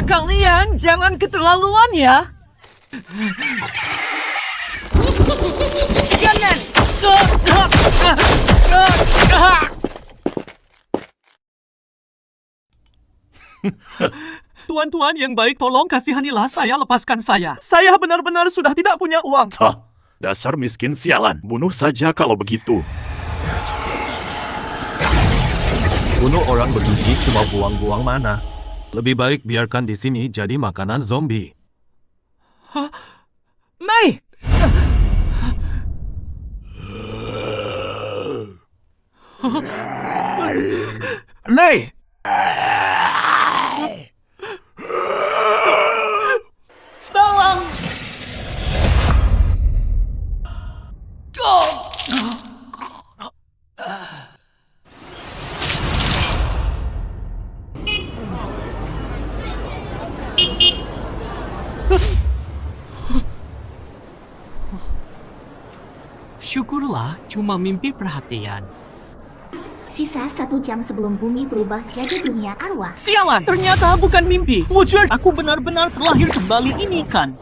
Kalian jangan keterlaluan ya. Jangan. Tuan-tuan yang baik, tolong kasihanilah saya, lepaskan saya. Saya benar-benar sudah tidak punya uang. Hah, dasar miskin sialan. Bunuh saja kalau begitu. Bunuh orang begini cuma buang-buang mana. Lebih baik biarkan di sini jadi makanan zombie. Mei! Mei! Tolong! Syukurlah, cuma mimpi perhatian. Sisa 1 jam sebelum bumi berubah jadi dunia arwah. Sialan, ternyata bukan mimpi. Wujud, aku benar-benar terlahir kembali ini kan.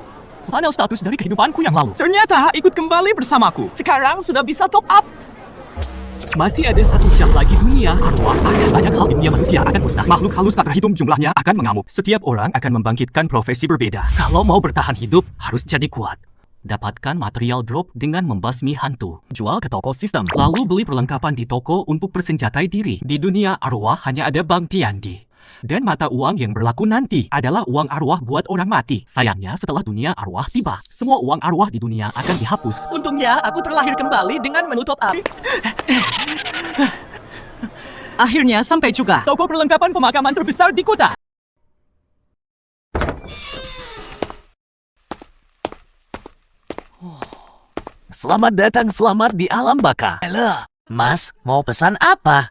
Mana status dari kehidupanku yang lalu? Ternyata ikut kembali bersamaku. Sekarang sudah bisa top up. Masih ada 1 jam lagi dunia arwah akan banyak hal di dunia manusia akan musnah. Makhluk halus tak terhitung jumlahnya akan mengamuk. Setiap orang akan membangkitkan profesi berbeda. Kalau mau bertahan hidup, harus jadi kuat. Dapatkan material drop dengan membasmi hantu. Jual ke toko sistem. Lalu beli perlengkapan di toko untuk persenjatai diri. Di dunia arwah hanya ada Bang Tiandi. Dan mata uang yang berlaku nanti adalah uang arwah buat orang mati. Sayangnya setelah dunia arwah tiba, semua uang arwah di dunia akan dihapus. Untungnya aku terlahir kembali dengan menu top up. Akhirnya sampai juga. Toko perlengkapan pemakaman terbesar di kota. Selamat datang, selamat di alam baka. Halo, Mas, mau pesan apa?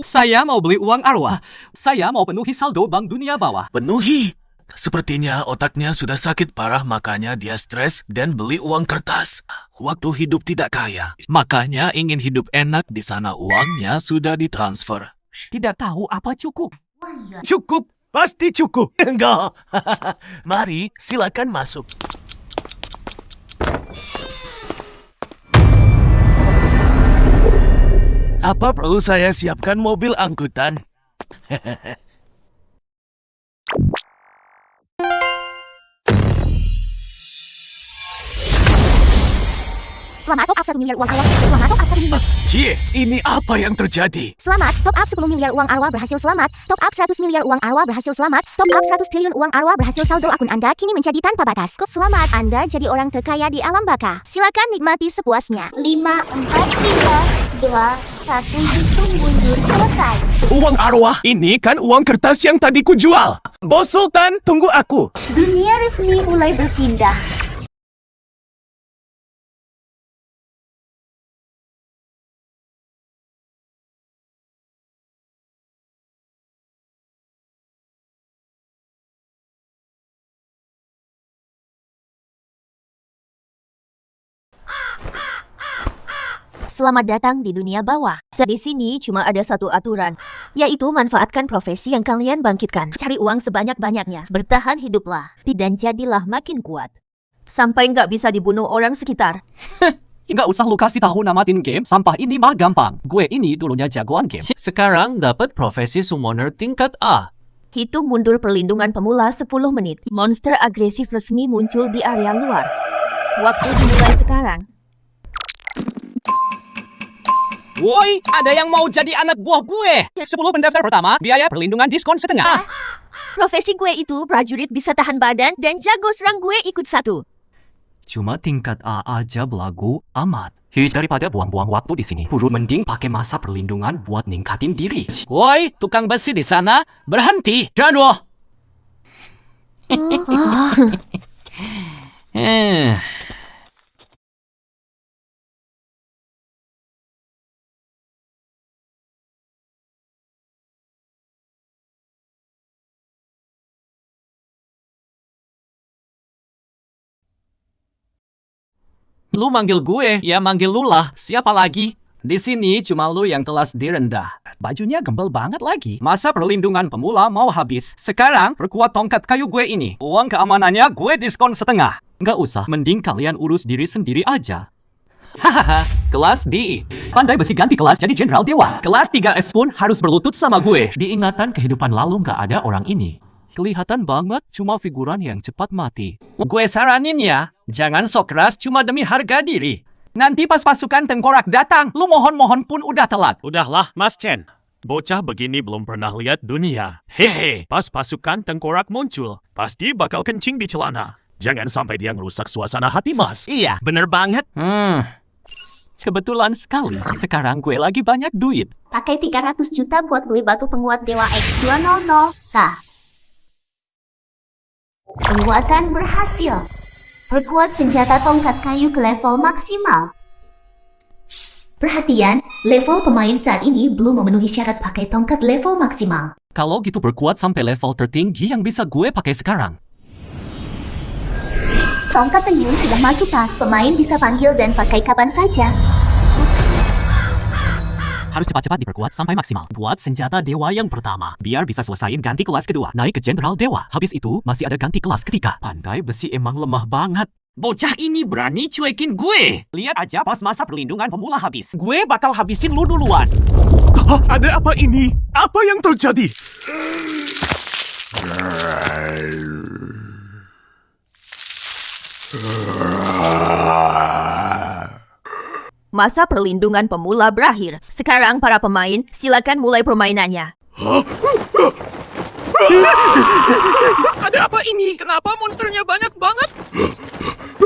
Saya mau beli uang arwah. Saya mau penuhi saldo bank dunia bawah. Penuhi. Sepertinya otaknya sudah sakit parah, makanya dia stres dan beli uang kertas. Waktu hidup tidak kaya, makanya ingin hidup enak, di sana uangnya sudah ditransfer. Tidak tahu apa cukup. Cukup, pasti cukup. Enggak. Mari, silakan masuk. Apa perlu saya siapkan mobil angkutan? Selamat top up 1 miliar uang arwah. Selamat top up 1 miliar. Cie, ini apa yang terjadi? Selamat, top up 10 miliar uang arwah berhasil selamat. Top up 100 miliar uang arwah berhasil selamat. Top up 100 triliun uang arwah berhasil. Saldo akun Anda kini menjadi tanpa batas. Selamat, Anda jadi orang terkaya di alam baka. Silakan nikmati sepuasnya. 5, 4, 3, 2, 1, hitung mundur selesai. Uang arwah? Ini kan uang kertas yang tadi kujual. Bos Sultan, tunggu aku. Dunia resmi mulai berpindah. Selamat datang di dunia bawah. Di sini cuma ada satu aturan, yaitu manfaatkan profesi yang kalian bangkitkan. Cari uang sebanyak-banyaknya. Bertahan hiduplah, dan jadilah makin kuat. Sampai nggak bisa dibunuh orang sekitar. Nggak usah lu kasih tahu namatin game, sampah ini mah gampang. Gue ini dulunya jagoan game. Sekarang dapat profesi summoner tingkat A. Hitung mundur perlindungan pemula 10 menit. Monster agresif resmi muncul di area luar. Waktu dimulai sekarang. Woi, ada yang mau jadi anak buah gue. 10 pendaftar pertama, biaya perlindungan diskon setengah. Profesi gue itu prajurit bisa tahan badan dan jago serang, gue ikut 1. Cuma tingkat A aja belagu amat. Daripada buang-buang waktu di sini, buru mending pakai masa perlindungan buat ningkatin diri. Woi, tukang besi di sana, berhenti. Jangan. Lu manggil gue, ya manggil lu lah. Siapa lagi? Di sini cuma lu yang kelas D rendah. Bajunya gembel banget lagi. Masa perlindungan pemula mau habis. Sekarang perkuat tongkat kayu gue ini. Uang keamanannya gue diskon setengah. Nggak usah, mending kalian urus diri sendiri aja. Hahaha, kelas D. Pandai besi ganti kelas jadi jenderal dewa. Kelas 3S pun harus berlutut sama gue. Diingatan kehidupan lalu nggak ada orang ini. Kelihatan banget cuma figuran yang cepat mati. Gue saranin ya, jangan sok keras cuma demi harga diri. Nanti pas pasukan tengkorak datang, lu mohon-mohon pun udah telat. Udahlah, Mas Chen. Bocah begini belum pernah lihat dunia. Hehe, pas pasukan tengkorak muncul, pasti bakal kencing di celana. Jangan sampai dia ngerusak suasana hati, Mas. Iya. Bener banget. Kebetulan sekali, sekarang gue lagi banyak duit. Pakai 300 juta buat beli batu penguat Dewa X200. Tah. Penguatan berhasil. Perkuat senjata tongkat kayu ke level maksimal. Perhatian, level pemain saat ini belum memenuhi syarat pakai tongkat level maksimal. Kalau gitu berkuat sampai level tertinggi yang bisa gue pakai sekarang. Tongkat tenyum sudah masuk tas, pemain bisa panggil dan pakai kapan saja. Harus cepat-cepat diperkuat sampai maksimal. Buat senjata dewa yang pertama, biar bisa selesaiin ganti kelas kedua, naik ke jenderal dewa. Habis itu, masih ada ganti kelas ketiga. Pandai besi emang lemah banget. Bocah ini berani cuekin gue. Lihat aja pas masa perlindungan pemula habis. Gue bakal habisin lu duluan. Ada apa ini? Apa yang terjadi? Masa perlindungan pemula berakhir. Sekarang para pemain, silakan mulai permainannya. Ada apa ini? Kenapa monsternya banyak banget?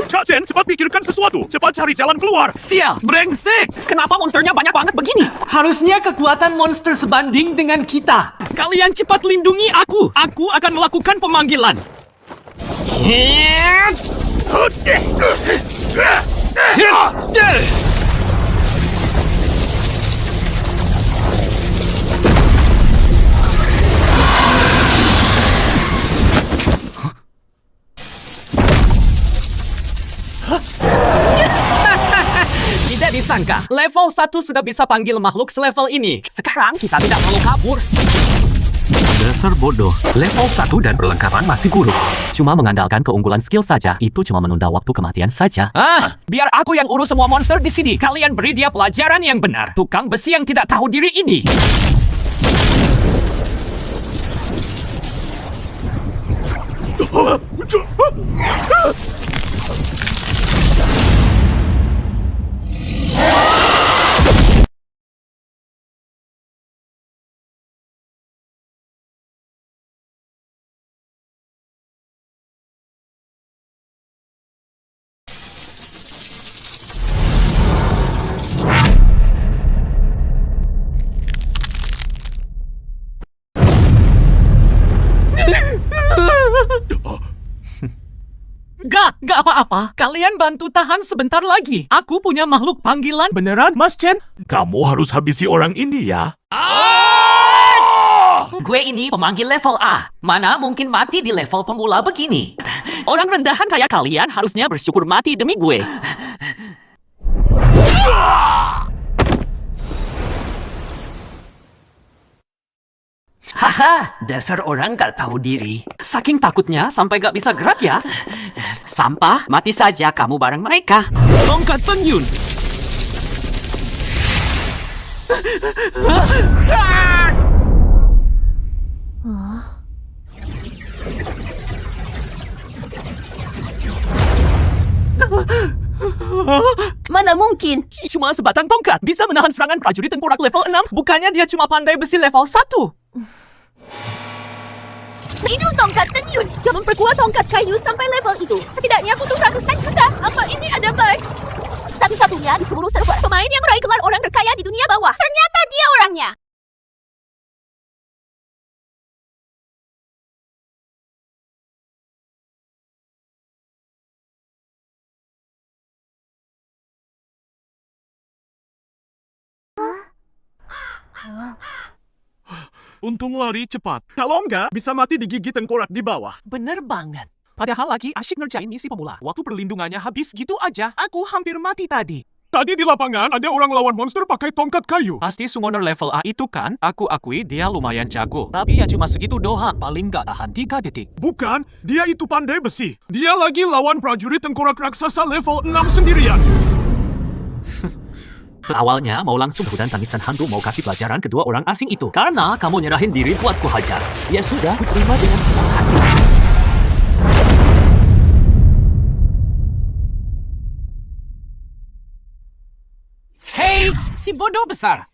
Kak Chen, cepat pikirkan sesuatu. Cepat cari jalan keluar. Sial, brengsek. Kenapa monsternya banyak banget begini? Harusnya kekuatan monster sebanding dengan kita. Kalian cepat lindungi aku. Aku akan melakukan pemanggilan. Tidak disangka, level 1 sudah bisa panggil makhluk selevel ini. Sekarang kita tidak perlu kabur. Dasar bodoh. Level 1 dan perlengkapan masih buruk. Cuma mengandalkan keunggulan skill saja. Itu cuma menunda waktu kematian saja. Biar aku yang urus semua monster di sini. Kalian beri dia pelajaran yang benar. Tukang besi yang tidak tahu diri ini. Gak apa-apa. Kalian bantu tahan sebentar lagi. Aku punya makhluk panggilan. Beneran, Mas Chen? Kamu harus habisi orang ini ya. Gue ini pemanggil level A. Mana mungkin mati di level pemula begini. Orang rendahan kayak kalian harusnya bersyukur mati demi gue. Haha, dasar orang gak tahu diri. Saking takutnya sampai gak bisa gerak ya. Sampah, mati saja kamu bareng mereka. Tongkat penyun. Mana mungkin? Cuma sebatang tongkat bisa menahan serangan prajurit tengkorak level 6. Bukannya dia cuma pandai besi level 1. Itu tongkat tenyun yang memperkuat tongkat kayu sampai level itu. Setidaknya butuh ratusan juta. Apa ini ada bug? Satu-satunya di seluruh server. Pemain yang meraih gelar orang terkaya di dunia bawah. Ternyata dia orangnya. Untung lari cepat. Kalau enggak, bisa mati digigit tengkorak di bawah. Bener banget. Padahal lagi asyik ngerjain misi pemula. Waktu perlindungannya habis gitu aja, aku hampir mati tadi. Tadi di lapangan ada orang lawan monster pakai tongkat kayu. Pasti summoner level A itu kan? Aku akui dia lumayan jago. Tapi ya cuma segitu doang. Paling nggak tahan 3 detik. Bukan, dia itu pandai besi. Dia lagi lawan prajurit tengkorak raksasa level 6 sendirian. Awalnya mau langsung hutan tangisan hantu mau kasih pelajaran kedua orang asing itu. Karena kamu nyerahin diri buat ku hajar. Ya sudah, ku terima dengan senang hati. Hei, si bodoh besar.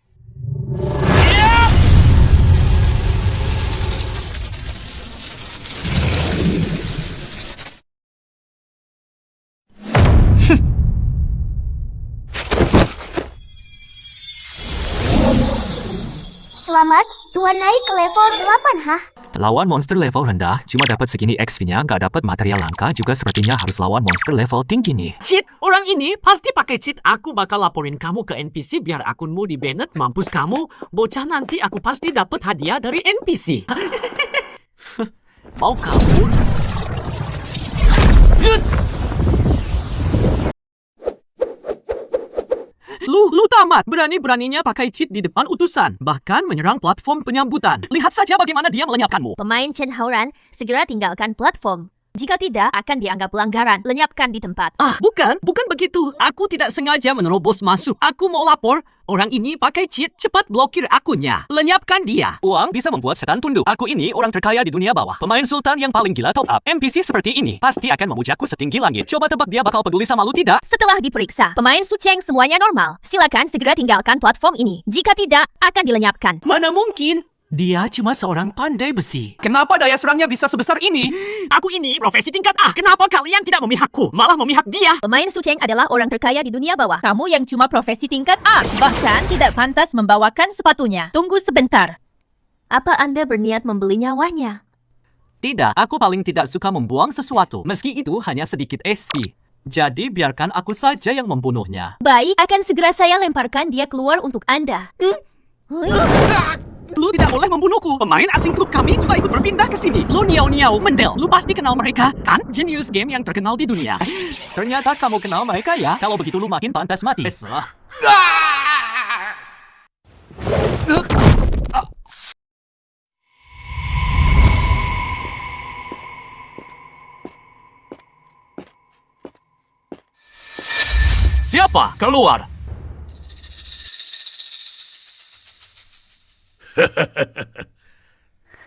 Selamat, Tuhan naik ke level 8, hah? Lawan monster level rendah, cuma dapat segini XP-nya, nggak dapat material langka, juga sepertinya harus lawan monster level tinggi nih. Cheat, orang ini pasti pakai cheat. Aku bakal laporin kamu ke NPC biar akunmu di-banned, mampus kamu. Bocah nanti aku pasti dapat hadiah dari NPC. Mau kabur? Lu tamat. Berani-beraninya pakai cheat di depan utusan. Bahkan menyerang platform penyambutan. Lihat saja bagaimana dia melenyapkanmu. Pemain Chen Haoran, segera tinggalkan platform. Jika tidak, akan dianggap pelanggaran. Lenyapkan di tempat. Bukan begitu. Aku tidak sengaja menerobos masuk. Aku mau lapor. Orang ini pakai cheat, cepat blokir akunnya. Lenyapkan dia. Uang bisa membuat setan tunduk. Aku ini orang terkaya di dunia bawah. Pemain sultan yang paling gila top up. NPC seperti ini pasti akan memujaku setinggi langit. Coba tebak dia bakal peduli sama lu tidak? Setelah diperiksa, pemain Sucheng semuanya normal. Silakan segera tinggalkan platform ini. Jika tidak, akan dilenyapkan. Mana mungkin? Dia cuma seorang pandai besi. Kenapa daya serangnya bisa sebesar ini? Aku ini profesi tingkat A. Kenapa kalian tidak memihakku, malah memihak dia? Pemain Sucheng adalah orang terkaya di dunia bawah. Kamu yang cuma profesi tingkat A, bahkan tidak pantas membawakan sepatunya. Tunggu sebentar. Apa Anda berniat membeli nyawanya? Tidak, aku paling tidak suka membuang sesuatu, meski itu hanya sedikit SP. Jadi biarkan aku saja yang membunuhnya. Baik, akan segera saya lemparkan dia keluar untuk Anda. Hui. Lu tidak boleh membunuhku. Pemain asing klub kami juga ikut berpindah ke sini. Lu Niao Mendel. Lu pasti kenal mereka, kan? Genius game yang terkenal di dunia. Ternyata kamu kenal mereka ya? Kalau begitu lu makin pantas mati. Siapa? Keluar!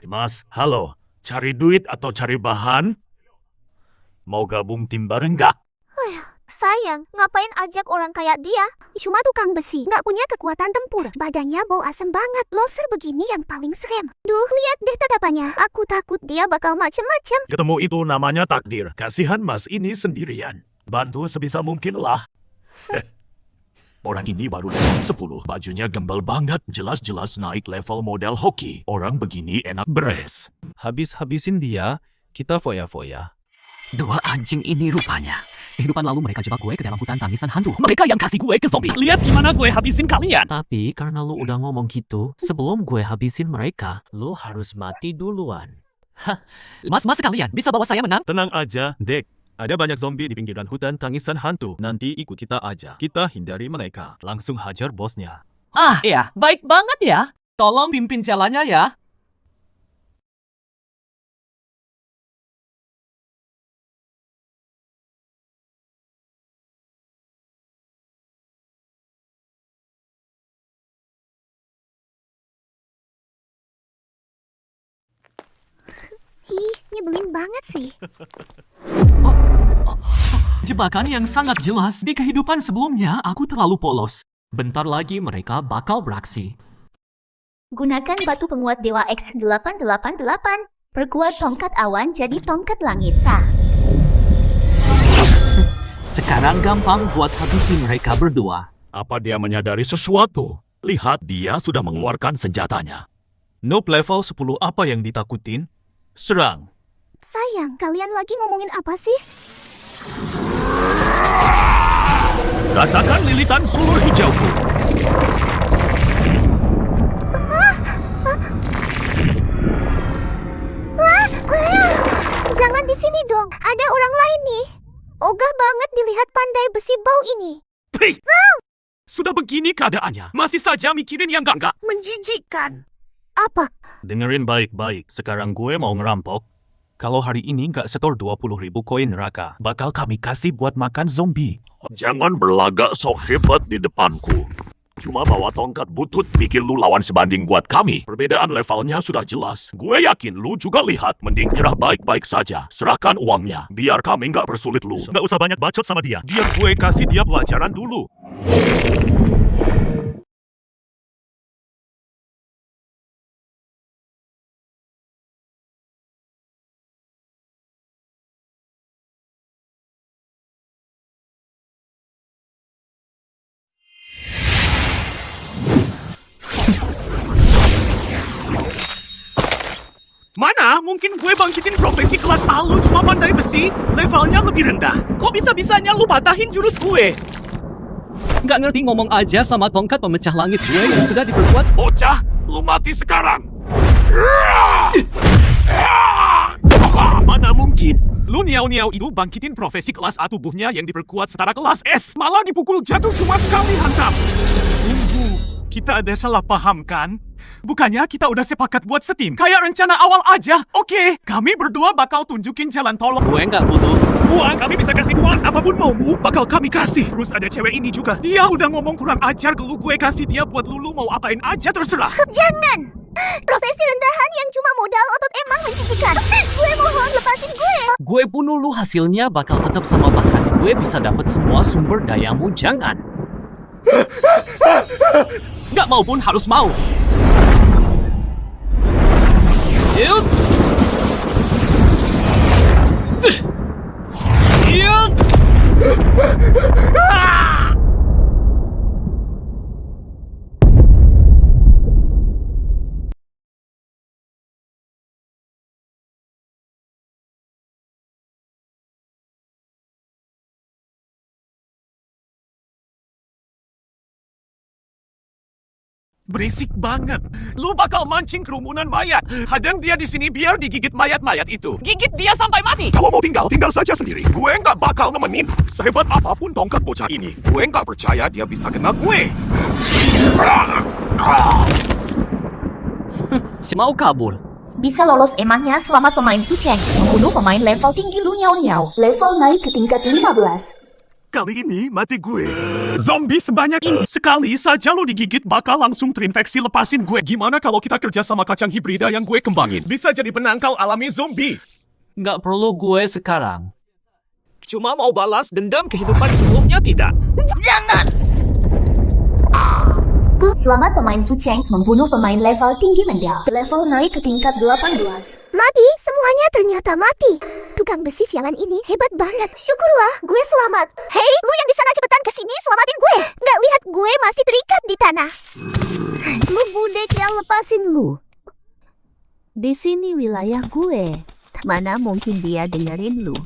Mas, halo. Cari duit atau cari bahan? Mau gabung tim bareng nggak? Sayang, ngapain ajak orang kayak dia? Cuma tukang besi, nggak punya kekuatan tempur. Badannya bau asem banget. Loser begini yang paling serem. Duh, lihat deh tatapannya. Aku takut dia bakal macem-macem. Ketemu itu namanya takdir. Kasihan mas ini sendirian. Bantu sebisa mungkin lah. Orang ini baru level 10. Bajunya gembel banget. Jelas-jelas naik level model hoki. Orang begini enak beres. Habis-habisin dia, kita foya-foya. Dua anjing ini rupanya. Kehidupan lalu mereka jebak gue ke dalam hutan tangisan hantu. Mereka yang kasih gue ke zombie. Lihat gimana gue habisin kalian. Tapi karena lu udah ngomong gitu, sebelum gue habisin mereka, lu harus mati duluan. Hah, mas-mas sekalian, bisa bawa saya menang? Tenang aja, Dek. Ada banyak zombie di pinggiran hutan tangisan hantu. Nanti ikut kita aja. Kita hindari mereka. Langsung hajar bosnya. Iya, baik banget ya. Tolong pimpin jalannya ya. Ih, nyebelin banget sih. Jebakan yang sangat jelas. Di kehidupan sebelumnya, aku terlalu polos. Bentar lagi mereka bakal beraksi. Gunakan batu penguat Dewa X888. Perkuat tongkat awan jadi tongkat langit. Sekarang gampang buat habisin mereka berdua. Apa dia menyadari sesuatu? Lihat, dia sudah mengeluarkan senjatanya. Noob level 10 apa yang ditakutin? Serang. Sayang, kalian lagi ngomongin apa sih? Rasakan lilitan sulur hijauku. Jangan di sini dong, ada orang lain nih. Ogah banget dilihat pandai besi bau ini. Hei! Sudah begini keadaannya, masih saja mikirin yang enggak-enggak. Menjijikkan. Apa? Dengerin baik-baik, sekarang gue mau ngerampok. Kalau hari ini nggak setor 20.000 koin neraka, bakal kami kasih buat makan zombie. Jangan berlagak sok hebat di depanku. Cuma bawa tongkat butut bikin lu lawan sebanding buat kami. Perbedaan levelnya sudah jelas. Gue yakin lu juga lihat. Mending nyerah baik-baik saja. Serahkan uangnya. Biar kami nggak bersulit lu. Nggak usah banyak bacot sama dia. Biar gue kasih dia pelajaran dulu. Mana? Mungkin gue bangkitin profesi kelas A lu cuma pandai besi, levelnya lebih rendah. Kok bisa-bisanya lu patahin jurus gue? Nggak ngerti ngomong aja sama tongkat pemecah langit gue yang sudah diperkuat. Bocah, lu mati sekarang. Mana mungkin? Lu niau-niau itu bangkitin profesi kelas A tubuhnya yang diperkuat setara kelas S. Malah dipukul jatuh cuma sekali hantam. Tunggu, kita ada salah paham kan? Bukannya kita udah sepakat buat setim? Kayak rencana awal aja. Oke, kami berdua bakal tunjukin jalan tolong. Gue nggak butuh. Uang kami bisa kasih uang, apapun maumu bakal kami kasih. Terus ada cewek ini juga. Dia udah ngomong kurang ajar ke lu, gue kasih dia buat lu mau apain aja terserah. Jangan! Profesi rendahan yang cuma modal otot emang menjijikan. Gue mohon lepasin gue. Gue bunuh lu hasilnya bakal tetap sama bahkan gue bisa dapat semua sumber dayamu. Jangan. Nggak mau pun harus mau. Yuk. Yuk. Berisik banget. Lu bakal mancing kerumunan mayat. Hadang dia di sini biar digigit mayat-mayat itu. Gigit dia sampai mati. Kalau mau tinggal, tinggal saja sendiri. Gue nggak bakal nemenin. Sehebat apapun tongkat bocah ini, gue nggak percaya dia bisa kena gue. Si mau kabur. Bisa lolos emangnya selamat pemain Sucheng. Membunuh pemain level tinggi Lu Niao Niao. Level naik ke tingkat 15. Kali ini mati gue. Zombie sebanyak ini. Sekali saja lo digigit bakal langsung terinfeksi. Lepasin gue. Gimana kalau kita kerja sama kacang hibrida yang gue kembangin? Bisa jadi penangkal alami zombie. Nggak perlu gue sekarang. Cuma mau balas dendam kehidupan sebelumnya tidak. Jangan! Selamat pemain Sucheng membunuh pemain level tinggi Mendel. Level naik ke tingkat 18. Mati, semuanya ternyata mati. Tukang besi sialan ini hebat banget. Syukurlah, gue selamat. Hei, lu yang di sana cepetan kesini, selamatin gue. Nggak lihat gue masih terikat di tanah. Lu budek yang lepasin lu. Di sini wilayah gue. Mana mungkin dia dengerin lu.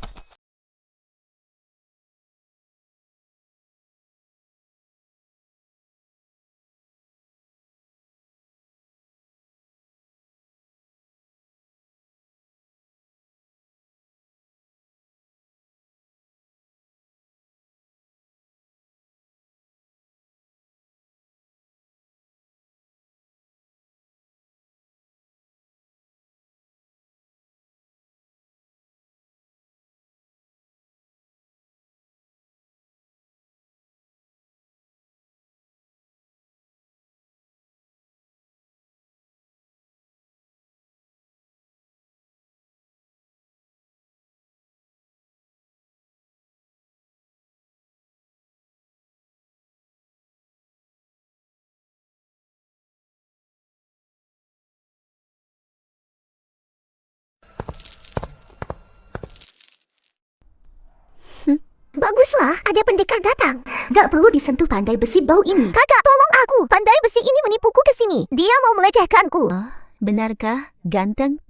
Baguslah, ada pendekar datang. Gak perlu disentuh pandai besi bau ini. Kakak, tolong aku. Pandai besi ini menipuku ke sini. Dia mau melecehkanku. Oh, benarkah, ganteng?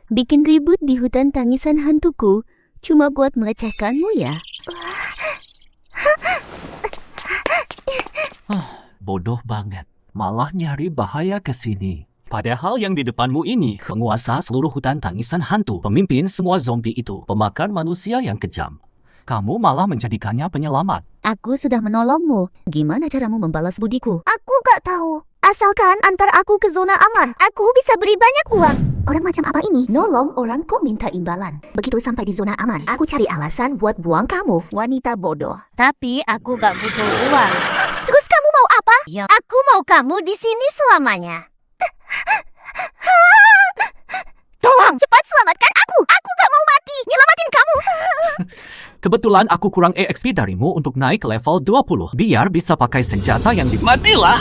Bikin ribut di hutan tangisan hantuku cuma buat melecehkanmu ya? Bodoh banget. Malah nyari bahaya ke sini. Padahal yang di depanmu ini, penguasa seluruh hutan tangisan hantu, pemimpin semua zombie itu, pemakan manusia yang kejam. Kamu malah menjadikannya penyelamat. Aku sudah menolongmu. Gimana caramu membalas budiku? Aku gak tahu. Asalkan antar aku ke zona aman, aku bisa beri banyak uang. Orang macam apa ini? Nolong orang kok minta imbalan. Begitu sampai di zona aman, aku cari alasan buat buang kamu. Wanita bodoh. Tapi aku gak butuh uang. Terus kamu mau apa? Ya, aku mau kamu di sini selamanya. Tolong, cepat selamatkan aku. Aku gak mau mati. Nyelamatin kamu. Kebetulan aku kurang EXP darimu untuk naik ke level 20. Biar bisa pakai senjata yang Matilah!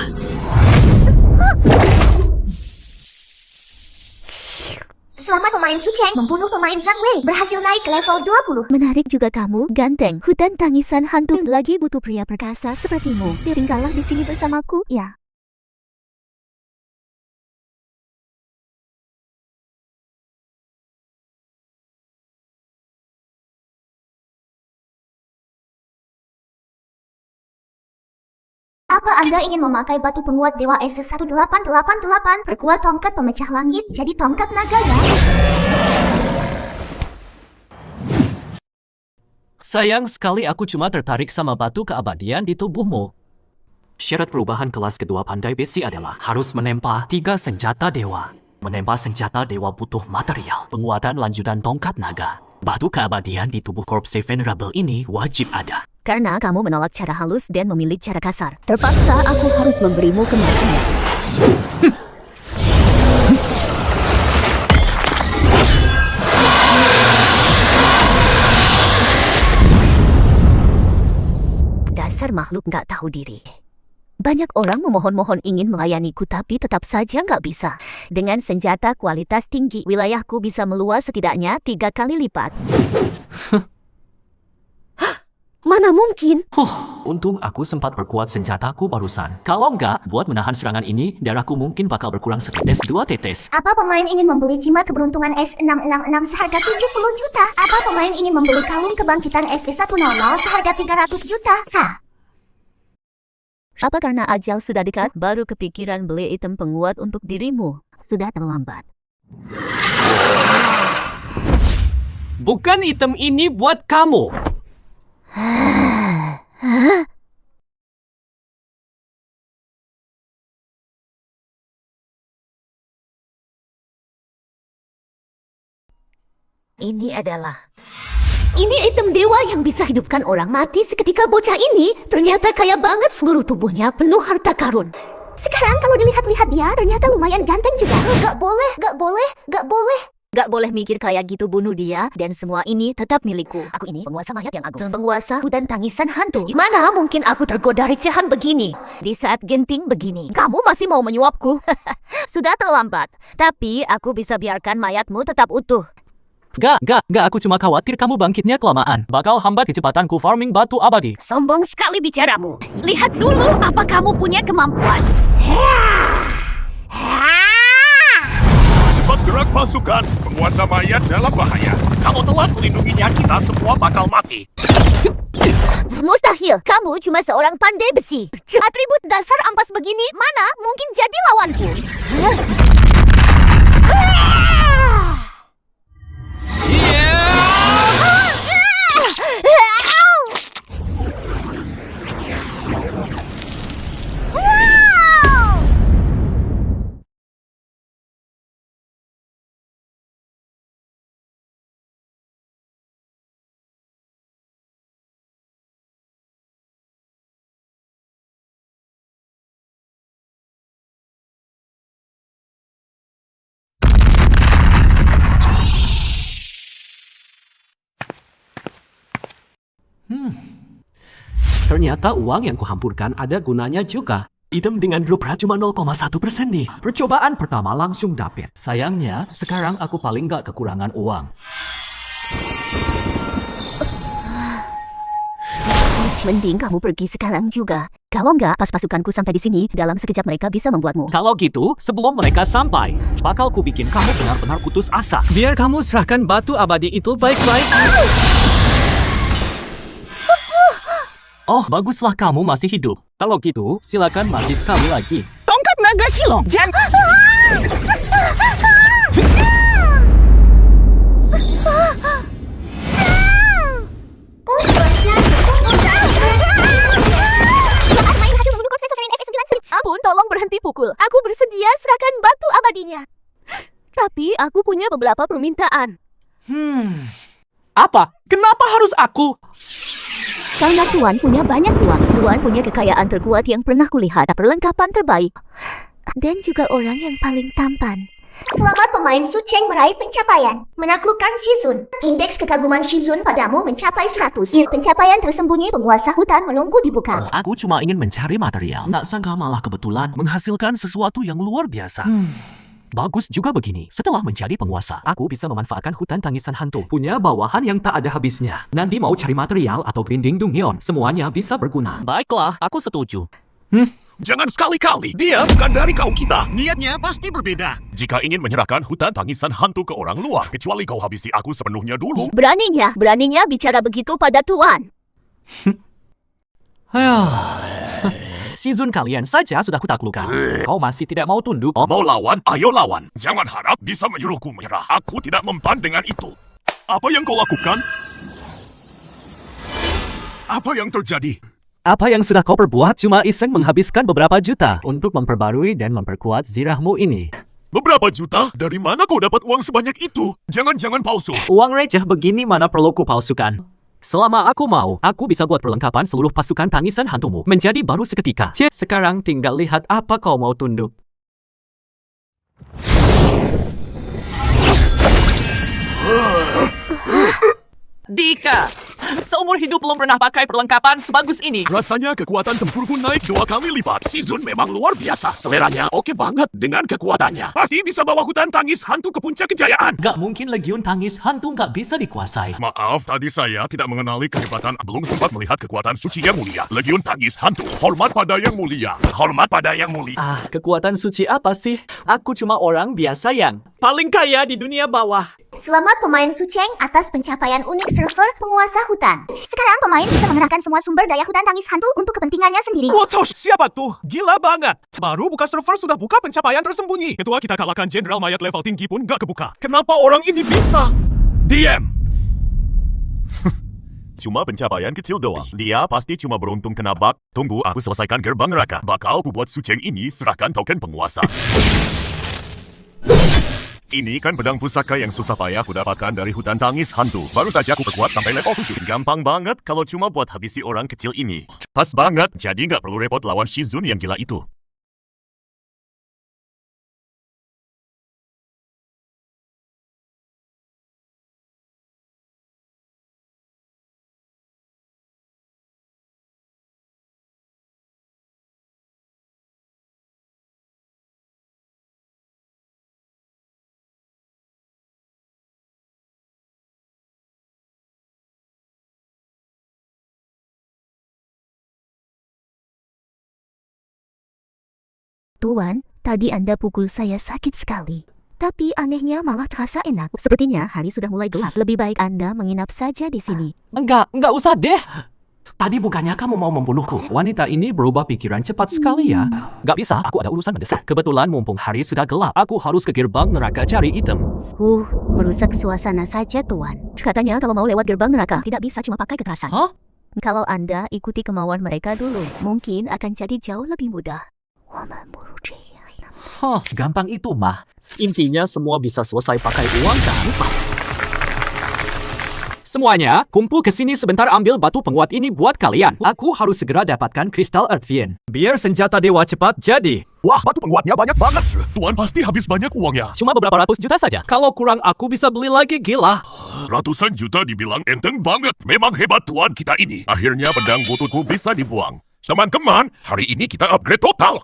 Selamat pemain Suceng membunuh pemain Zhang Wei. Berhasil naik ke level 20. Menarik juga kamu, ganteng. Hutan tangisan hantu lagi butuh pria perkasa sepertimu. Tinggallah di sini bersamaku, ya. Apa Anda ingin memakai batu penguat Dewa S1888 perkuat tongkat pemecah langit jadi tongkat naga ya? Sayang sekali aku cuma tertarik sama batu keabadian di tubuhmu. Syarat perubahan kelas kedua pandai besi adalah harus menempa 3 senjata dewa. Menempa senjata dewa butuh material, penguatan lanjutan tongkat naga. Batu keabadian di tubuh Corpse Venerable ini wajib ada. Karena kamu menolak cara halus dan memilih cara kasar. Terpaksa aku harus memberimu kematian. Dasar makhluk nggak tahu diri. Banyak orang memohon-mohon ingin melayaniku tapi tetap saja nggak bisa. Dengan senjata kualitas tinggi, wilayahku bisa meluas setidaknya 3 kali lipat. Mana mungkin? Untung aku sempat perkuat senjataku barusan. Kalau enggak, buat menahan serangan ini, darahku mungkin bakal berkurang setetes 2 tetes. Apa pemain ingin membeli jimat keberuntungan S666 seharga 70 juta? Apa pemain ingin membeli kalung kebangkitan S100 seharga 300 juta? Apa karena ajal sudah dekat, baru kepikiran beli item penguat untuk dirimu? Sudah terlambat. Bukan item ini buat kamu. Ini item dewa yang bisa hidupkan orang mati seketika. Bocah ini ternyata kaya banget, seluruh tubuhnya penuh harta karun. Sekarang kalau dilihat-lihat dia ternyata lumayan ganteng juga. Gak boleh mikir kayak gitu, bunuh dia. Dan semua ini tetap milikku. Aku ini penguasa mayat yang agung, penguasa hutan tangisan hantu. Gimana mungkin aku tergoda recehan begini di saat genting begini? Kamu masih mau menyuapku? Sudah terlambat. Tapi aku bisa biarkan mayatmu tetap utuh. Gak, aku cuma khawatir kamu bangkitnya kelamaan. Bakal hambat kecepatanku farming batu abadi. Sombong sekali bicaramu. Lihat dulu apa kamu punya kemampuan. Cepat gerak pasukan. Penguasa mayat dalam bahaya. Kalau telat melindunginya, kita semua bakal mati. Mustahil, kamu cuma seorang pandai besi. Atribut dasar ampas begini mana mungkin jadi lawanku? Ternyata uang yang kuhampurkan ada gunanya juga. Item dengan drop rate cuma 0,1% nih. Percobaan pertama langsung dapet. Sayangnya, sekarang aku paling gak kekurangan uang. Mending kamu pergi sekarang juga. Kalau enggak, pas pasukanku sampai di sini, dalam sekejap mereka bisa membuatmu. Kalau gitu, sebelum mereka sampai, bakal ku bikin kamu benar-benar putus asa. Biar kamu serahkan batu abadi itu baik-baik. Oh, baguslah kamu masih hidup. Kalau gitu, silakan mati sekali lagi. Tongkat naga kilong. Jangan. dipukul. Aku bersedia serahkan batu abadinya. Tapi aku punya beberapa permintaan. Apa? Kenapa harus aku? Karena Tuan punya banyak uang. Tuan punya kekayaan terkuat yang pernah kulihat. Perlengkapan terbaik. Dan juga orang yang paling tampan. Selamat pemain Sucheng meraih pencapaian. Menaklukkan Shizun. Indeks kekaguman Shizun padamu mencapai 100. Pencapaian tersembunyi penguasa hutan menunggu dibuka. Aku cuma ingin mencari material. Nak sangka malah kebetulan menghasilkan sesuatu yang luar biasa. Bagus juga begini. Setelah menjadi penguasa, aku bisa memanfaatkan hutan tangisan hantu. Punya bawahan yang tak ada habisnya. Nanti mau cari material atau grinding Dongyeon, semuanya bisa berguna. Baiklah, aku setuju. Jangan sekali-kali, dia bukan dari kaum kita. Niatnya pasti berbeda. Jika ingin menyerahkan hutan tangisan hantu ke orang luar, kecuali kau habisi aku sepenuhnya dulu. Beraninya bicara begitu pada Tuan. Shizun kalian saja sudah kutaklukkan. Kau masih tidak mau tunduk? Oh, Mau lawan? Ayo lawan. Jangan harap bisa menyuruhku menyerah. Aku tidak mempan dengan itu. Apa yang kau lakukan? Apa yang terjadi? apa yang sudah kau perbuat cuma iseng menghabiskan beberapa juta untuk memperbarui dan memperkuat zirahmu ini. Beberapa juta? Dari mana kau dapat uang sebanyak itu? Jangan-jangan palsu. Uang receh begini mana perlu kupalsukan. Selama aku mau, aku bisa buat perlengkapan seluruh pasukan tangisan hantumu menjadi baru seketika. Sekarang tinggal lihat apa kau mau tunduk. Dika, seumur hidup belum pernah pakai perlengkapan sebagus ini. Rasanya kekuatan tempurku naik 2 kali lipat. Shizun memang luar biasa. Seleranya oke banget dengan kekuatannya. Pasti bisa bawa hutan tangis hantu ke puncak kejayaan. Gak mungkin legiun tangis hantu gak bisa dikuasai. Maaf, tadi saya tidak mengenali kehebatan. Belum sempat melihat kekuatan suci yang mulia. Legiun tangis hantu. Hormat pada yang mulia. Hormat pada yang mulia. Kekuatan suci apa sih? Aku cuma orang biasa yang paling kaya di dunia bawah. Selamat pemain Sucheng atas pencapaian unik server penguasa hutan. Sekarang pemain bisa mengerahkan semua sumber daya hutan tangis hantu untuk kepentingannya sendiri. Wotosh, siapa tuh? Gila banget. Baru buka server sudah buka pencapaian tersembunyi. Ketua kita kalahkan jenderal mayat level tinggi pun gak kebuka. Kenapa orang ini bisa? Diam. Cuma pencapaian kecil doang. Dia pasti cuma beruntung kena bug. Tunggu aku selesaikan gerbang neraka. Bakal ku buat Sucheng ini serahkan token penguasa. Ini kan pedang pusaka yang susah payah ku dapatkan dari hutan tangis hantu. Baru saja aku perkuat sampai level 7. Gampang banget kalau cuma buat habisi orang kecil ini. Pas banget, jadi nggak perlu repot lawan Shizun yang gila itu. Tuan, tadi Anda pukul saya sakit sekali. Tapi anehnya malah terasa enak. Sepertinya hari sudah mulai gelap. Lebih baik Anda menginap saja di sini. Enggak usah deh. Tadi bukannya kamu mau membunuhku. Wanita ini berubah pikiran cepat sekali ya. Gak bisa, aku ada urusan mendesak. Kebetulan mumpung hari sudah gelap, aku harus ke gerbang neraka cari item. Merusak suasana saja, Tuan. Katanya kalau mau lewat gerbang neraka, tidak bisa cuma pakai kekerasan. Hah? Kalau Anda ikuti kemauan mereka dulu, mungkin akan jadi jauh lebih mudah. Gampang itu mah. Intinya semua bisa selesai pakai uang kan? Semuanya, kumpul ke sini sebentar ambil batu penguat ini buat kalian. Aku harus segera dapatkan kristal Earth Vein. Biar senjata dewa cepat jadi. Wah, batu penguatnya banyak banget. Tuan pasti habis banyak uangnya. Cuma beberapa ratus juta saja. Kalau kurang aku bisa beli lagi, gila. Ratusan juta dibilang enteng banget. Memang hebat tuan kita ini. Akhirnya pedang bututku bisa dibuang. Teman-teman, hari ini kita upgrade total.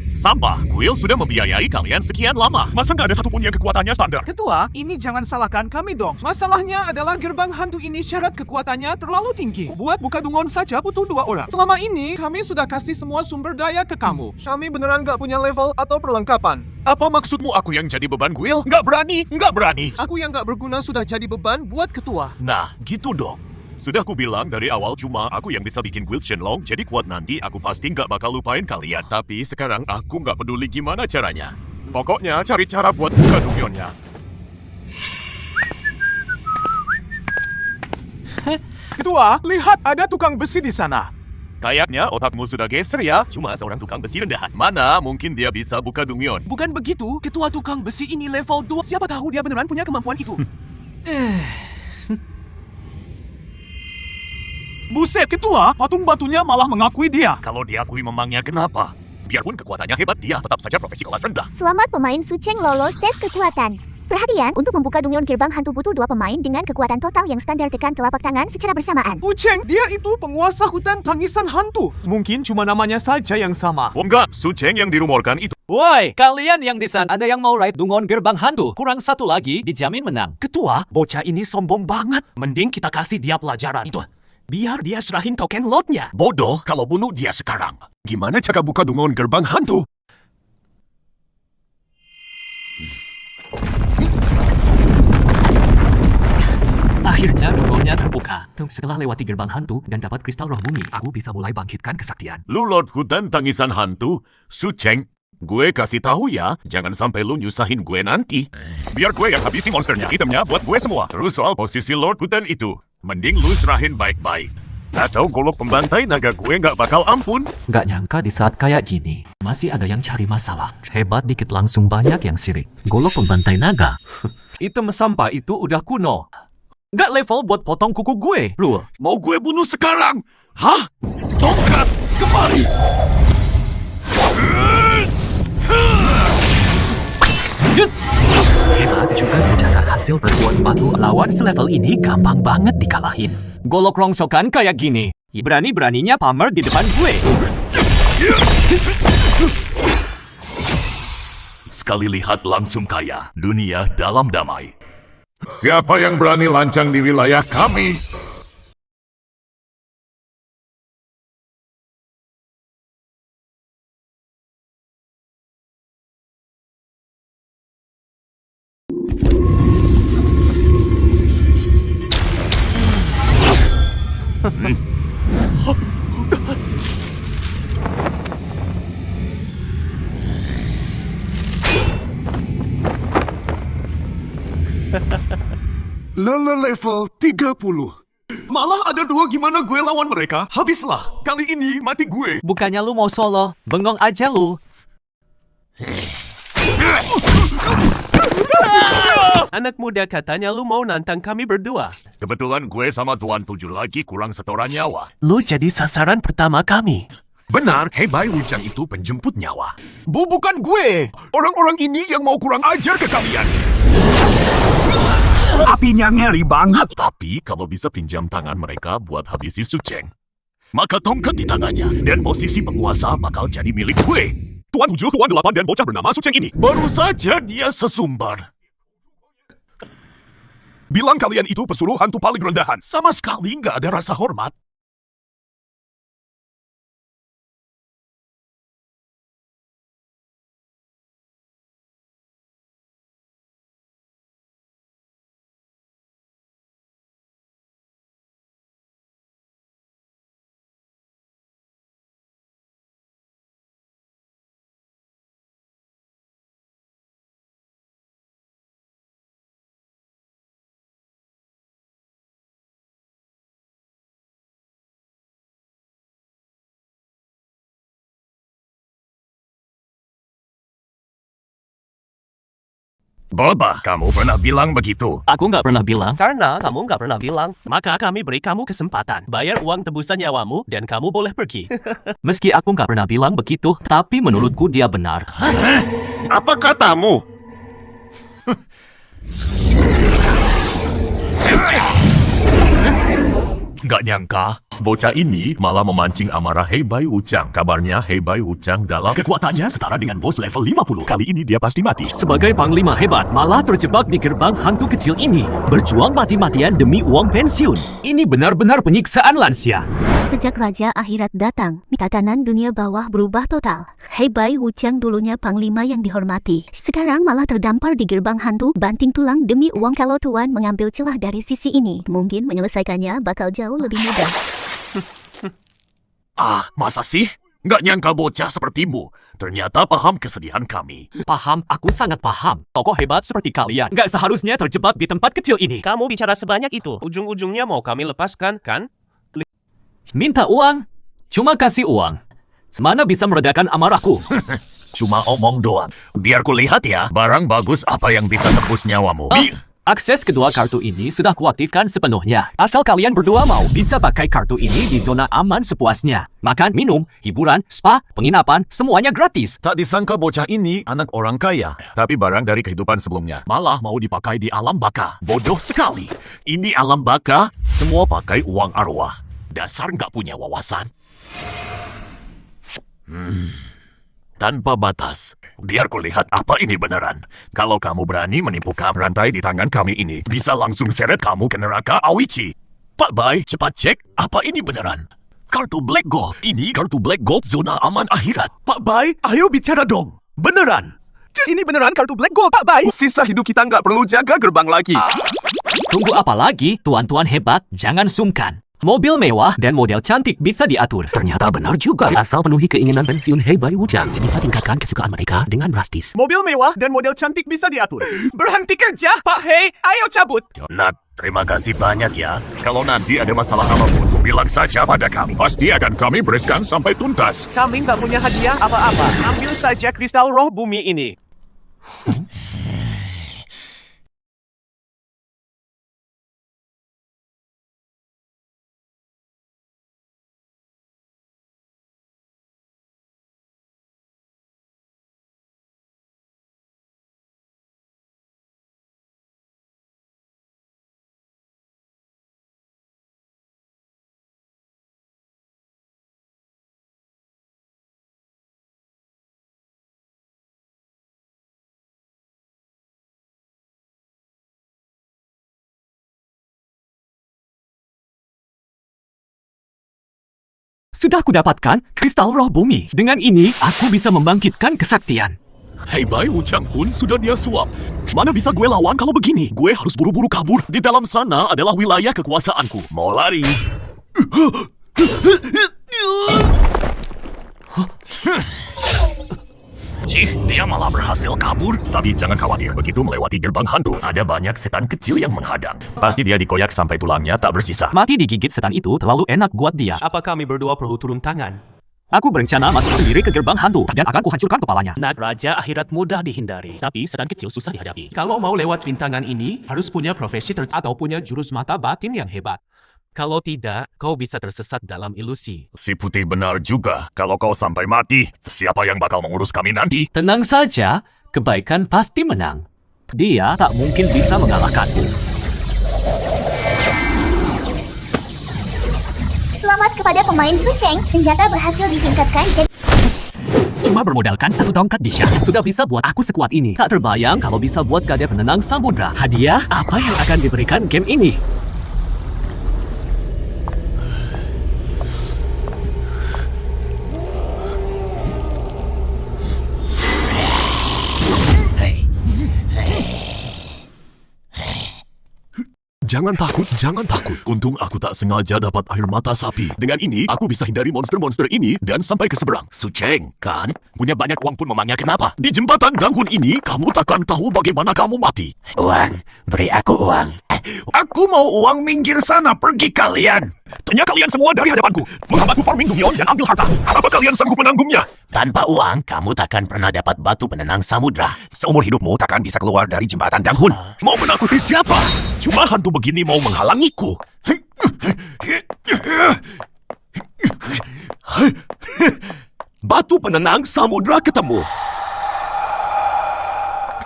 Sampah, kuil sudah membiayai kalian sekian lama. Masa nggak ada satupun yang kekuatannya standar? Ketua, ini jangan salahkan kami dong. Masalahnya adalah gerbang hantu ini syarat kekuatannya terlalu tinggi. Buat buka dungon saja butuh 2 orang. Selama ini, kami sudah kasih semua sumber daya ke kamu. Kami beneran nggak punya level atau perlengkapan. Apa maksudmu aku yang jadi beban kuil? Nggak berani, nggak berani. Aku yang nggak berguna sudah jadi beban buat ketua. Nah, gitu dong. Sudah ku bilang dari awal cuma aku yang bisa bikin guild Shenlong, jadi kuat nanti aku pasti nggak bakal lupain kalian. Tapi sekarang aku nggak peduli gimana caranya. Pokoknya cari cara buat buka Dongyeonnya. Ketua, lihat ada tukang besi di sana. Kayaknya otakmu sudah geser ya. Cuma seorang tukang besi rendahan. Mana mungkin dia bisa buka dungion. Bukan begitu, ketua tukang besi ini level 2. Siapa tahu dia beneran punya kemampuan itu. Buset, ketua, patung batunya malah mengakui dia. Kalau diakui memangnya kenapa? Biarpun kekuatannya hebat, dia tetap saja profesi kelas rendah. Selamat pemain Sucheng lolos tes kekuatan. Perhatian, untuk membuka dungeon gerbang hantu butuh 2 pemain dengan kekuatan total yang standar, tekan telapak tangan secara bersamaan. Sucheng, dia itu penguasa hutan tangisan hantu. Mungkin cuma namanya saja yang sama. Oh enggak, Sucheng yang dirumorkan itu. Woi, kalian yang di sana ada yang mau ride dungon gerbang hantu? Kurang satu lagi, dijamin menang. Ketua, bocah ini sombong banget. Mending kita kasih dia pelajaran. Itu, biar dia serahin token lotnya. Bodoh kalau bunuh dia sekarang. Gimana cara buka dungon gerbang hantu? Akhirnya dungonnya terbuka. Setelah lewati gerbang hantu dan dapat kristal roh bumi, aku bisa mulai bangkitkan kesaktian. Lu Lord Hutan Tangisan Hantu, Sucheng. Gue kasih tahu ya, jangan sampai lu nyusahin gue nanti. Biar gue yang habisi monsternya, itemnya buat gue semua. Terus soal posisi Lord Hutan itu, mending lu serahin baik-baik. Atau golok pembantai naga gue nggak bakal ampun. Nggak nyangka di saat kayak gini, masih ada yang cari masalah. Hebat dikit langsung banyak yang sirik. Golok pembantai naga. Item sampah itu udah kuno. Nggak level buat potong kuku gue, Rule. Mau gue bunuh sekarang? Hah? Tongkat kembali! Hebat juga secara hasil perbuatan batu lawan selevel ini gampang banget dikalahin. Golok rongsokan kayak gini, berani-beraninya pamer di depan gue. Sekali lihat langsung kaya, dunia dalam damai. Siapa yang berani lancang di wilayah kami? Level 30. Malah ada 2, gimana gue lawan mereka? Habislah, kali ini mati gue. Bukannya lu mau solo, bengong aja lu. Anak muda katanya lu mau nantang kami berdua. Kebetulan gue sama Tuan 7 lagi kurang setoran nyawa. Lu jadi sasaran pertama kami. Benar, Hebai Wujang itu penjemput nyawa. Bukan gue! Orang-orang ini yang mau kurang ajar ke kalian. Apinya ngeri banget. Tapi kalau bisa pinjam tangan mereka buat habisi Sucheng, maka tongkat di tangannya dan posisi penguasa bakal jadi milik gue. Tuan 7, Tuan 8, dan bocah bernama Sucheng ini baru saja dia sesumbar. Bilang kalian itu pesuruh hantu paling rendahan. Sama sekali nggak ada rasa hormat. Boba, kamu pernah bilang begitu. Aku nggak pernah bilang. Karena kamu nggak pernah bilang, maka kami beri kamu kesempatan. Bayar uang tebusan nyawamu dan kamu boleh pergi. Meski aku nggak pernah bilang begitu, tapi menurutku dia benar. Apa katamu? Gak nyangka, bocah ini malah memancing amarah Hebai Wujang. Kabarnya Hebai Wujang dalam kekuatannya setara dengan bos level 50. Kali ini dia pasti mati. Sebagai panglima hebat, malah terjebak di gerbang hantu kecil ini. Berjuang mati-matian demi uang pensiun. Ini benar-benar penyiksaan lansia. Sejak Raja Akhirat datang, tatanan dunia bawah berubah total. Hebai Wujang dulunya panglima yang dihormati. Sekarang malah terdampar di gerbang hantu, banting tulang demi uang. Kalau Tuan mengambil celah dari sisi ini, mungkin menyelesaikannya bakal jauh lebih mudah. Masa sih? Nggak nyangka bocah sepertimu. Ternyata paham kesedihan kami. Paham, aku sangat paham. Tokoh hebat seperti kalian nggak seharusnya terjebak di tempat kecil ini. Kamu bicara sebanyak itu, ujung-ujungnya mau kami lepaskan, kan? Minta uang? Cuma kasih uang. Mana bisa meredakan amarahku? Cuma omong doang. Biar ku lihat ya, barang bagus apa yang bisa tebus nyawamu. Akses kedua kartu ini sudah kuaktifkan sepenuhnya. Asal kalian berdua mau, bisa pakai kartu ini di zona aman sepuasnya. Makan, minum, hiburan, spa, penginapan, semuanya gratis. Tak disangka bocah ini anak orang kaya. Tapi barang dari kehidupan sebelumnya. Malah mau dipakai di alam baka. Bodoh sekali. Ini alam baka, semua pakai uang arwah. Dasar nggak punya wawasan. Tanpa batas. Biar ku lihat apa ini beneran. Kalau kamu berani menipu rantai di tangan kami ini, bisa langsung seret kamu ke neraka Awici. Pak Bai, cepat cek apa ini beneran. Kartu Black Gold. Ini kartu Black Gold zona aman akhirat. Pak Bai, ayo bicara dong. Beneran. Ini beneran kartu Black Gold, Pak Bai. Sisa hidup kita nggak perlu jaga gerbang lagi. Tunggu apa lagi, tuan-tuan hebat, jangan sungkan. Mobil mewah dan model cantik bisa diatur. Ternyata benar juga. Asal penuhi keinginan pensiun Heibai Wujang, bisa tingkatkan kesukaan mereka dengan drastis. Mobil mewah dan model cantik bisa diatur. Berhenti kerja, Pak Hei. Ayo cabut. Nat, terima kasih banyak ya. Kalau nanti ada masalah apapun, bilang saja pada kami. Pasti akan kami bereskan sampai tuntas. Kami nggak punya hadiah apa-apa. Ambil saja kristal roh bumi ini. Sudah kudapatkan kristal roh bumi. Dengan ini, aku bisa membangkitkan kesaktian. Heibai Wujang pun sudah dia suap. Mana bisa gue lawan kalau begini? Gue harus buru-buru kabur. Di dalam sana adalah wilayah kekuasaanku. Mau lari? Cih, dia malah berhasil kabur. Tapi jangan khawatir, begitu melewati gerbang hantu, ada banyak setan kecil yang menghadang. Pasti dia dikoyak sampai tulangnya tak bersisa. Mati digigit setan itu terlalu enak buat dia. Apa kami berdua perlu turun tangan? Aku berencana masuk sendiri ke gerbang hantu dan akan kuhancurkan kepalanya. Nat, raja akhirat mudah dihindari, tapi setan kecil susah dihadapi. Kalau mau lewat rintangan ini, harus punya profesi atau punya jurus mata batin yang hebat. Kalau tidak, kau bisa tersesat dalam ilusi. Si putih benar juga. Kalau kau sampai mati, siapa yang bakal mengurus kami nanti? Tenang saja, kebaikan pasti menang. Dia tak mungkin bisa mengalahkanku. Selamat kepada pemain Sucheng. Senjata berhasil ditingkatkan jadi... Cuma bermodalkan satu tongkat di Syah, sudah bisa buat aku sekuat ini. Tak terbayang kalau bisa buat gada penenang samudra. Hadiah apa yang akan diberikan game ini? Jangan takut, jangan takut. Untung aku tak sengaja dapat air mata sapi. Dengan ini, aku bisa hindari monster-monster ini dan sampai ke seberang. Sucheng, kan? Punya banyak uang pun memangnya kenapa? Di jembatan Danghun ini, kamu takkan tahu bagaimana kamu mati. Uang, beri aku uang. Aku mau uang, minggir sana, pergi kalian. Tanya kalian semua dari hadapanku. Menghambatku farming Dumion dan ambil harta. Apa kalian sanggup menanggungnya? Tanpa uang, kamu takkan pernah dapat batu penenang samudra. Seumur hidupmu takkan bisa keluar dari jembatan Danghun. Mau menakuti siapa? Cuma hantu begini mau menghalangiku. Batu penenang samudra ketemu.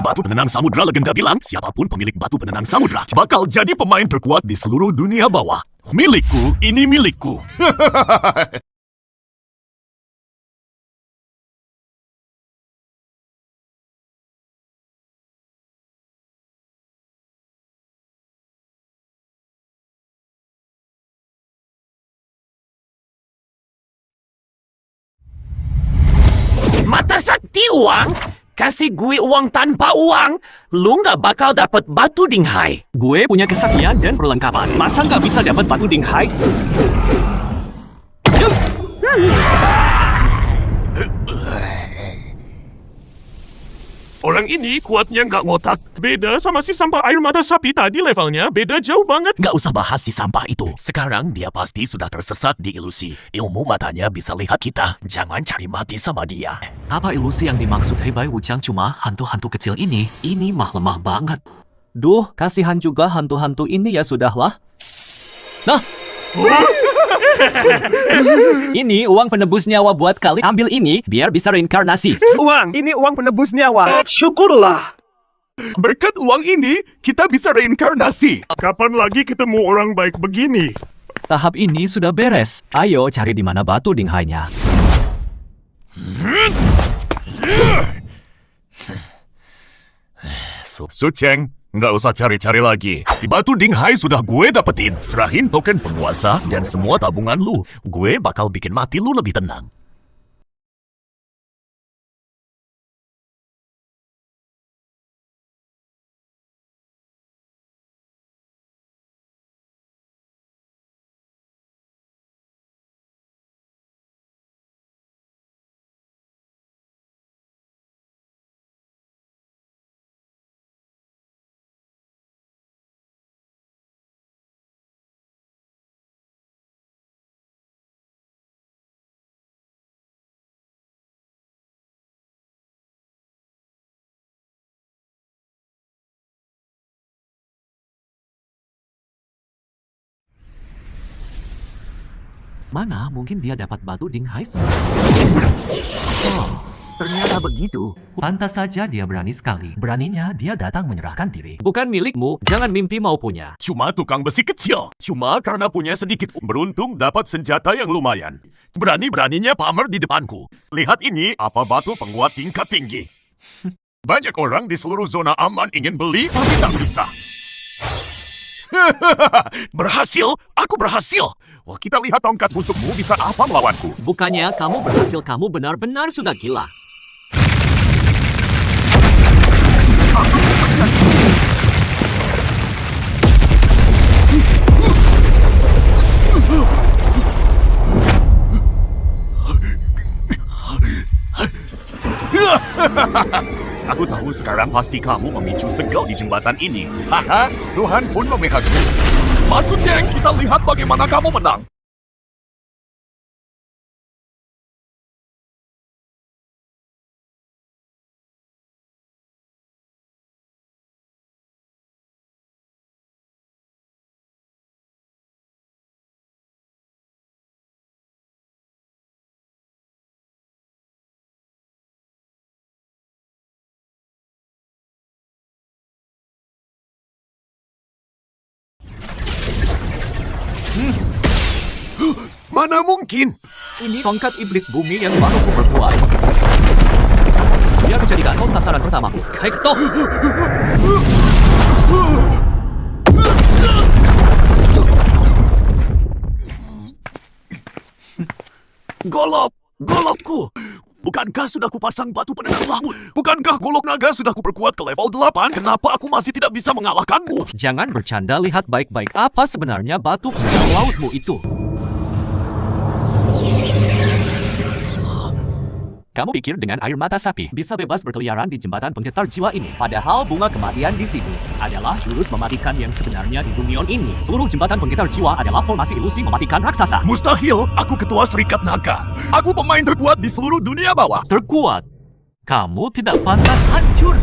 Batu penenang samudra legenda bilang, siapapun pemilik batu penenang samudra bakal jadi pemain terkuat di seluruh dunia bawah. Milikku, ini milikku. Mata sakti uang? Kasih gue uang tanpa uang, lu nggak bakal dapat batu dinghai. Gue punya kesaktian dan perlengkapan. Masa nggak bisa dapat batu dinghai? Orang ini kuatnya nggak ngotak. Beda sama si sampah air mata sapi tadi levelnya. Beda jauh banget. Nggak usah bahas si sampah itu. Sekarang dia pasti sudah tersesat di ilusi. Ilmu matanya bisa lihat kita. Jangan cari mati sama dia. Apa ilusi yang dimaksud Hebai Wuchang? Cuma hantu-hantu kecil ini mah lemah banget. Duh, kasihan juga hantu-hantu ini ya sudahlah. Nah, ini uang penebus nyawa buat kalian. Ambil ini biar bisa reinkarnasi. Ini uang penebus nyawa. Syukurlah. Berkat uang ini, kita bisa reinkarnasi. Kapan lagi ketemu orang baik begini? Tahap ini sudah beres. Ayo cari di mana batu dinghainya. Suceng, nggak usah cari-cari lagi. Di batu Dinghai sudah gue dapetin. Serahin token penguasa dan semua tabungan lu. Gue bakal bikin mati lu lebih tenang. Mana mungkin dia dapat batu Dinghai ternyata begitu. Pantas saja dia berani sekali. Beraninya dia datang menyerahkan diri. Bukan milikmu, jangan mimpi mau punya. Cuma tukang besi kecil. Cuma karena punya sedikit beruntung dapat senjata yang lumayan. Berani-beraninya pamer di depanku. Lihat ini, apa batu penguat tingkat tinggi. Banyak orang di seluruh zona aman ingin beli, tapi tak bisa. Berhasil! Aku berhasil! Wah, kita lihat tongkat busukmu bisa apa melawanku. Bukannya kamu berhasil, kamu benar-benar sudah gila. Aku tahu sekarang pasti kamu memicu segel di jembatan ini. Haha, Tuhan pun memihakmu. Masuk, Ceng, kita lihat bagaimana kamu menang. Mana mungkin? Ini tongkat iblis bumi yang baru ku perkuat. Biar menjadikan kau sasaran pertamaku. Hai ketok! Golokku! Bukankah sudah kupasang batu penendang laut? Bukankah golok naga sudah kuperkuat ke level 8? Kenapa aku masih tidak bisa mengalahkanmu? Jangan bercanda, lihat baik-baik apa sebenarnya batu penendang lautmu itu. Kamu pikir dengan air mata sapi bisa bebas berkeliaran di jembatan penggetar jiwa ini? Padahal bunga kematian di sini adalah jurus mematikan yang sebenarnya di dunia ini. Seluruh jembatan penggetar jiwa adalah formasi ilusi mematikan raksasa. Mustahil, aku ketua Serikat Naga. Aku pemain terkuat di seluruh dunia bawah. Terkuat? Kamu tidak pantas hancur.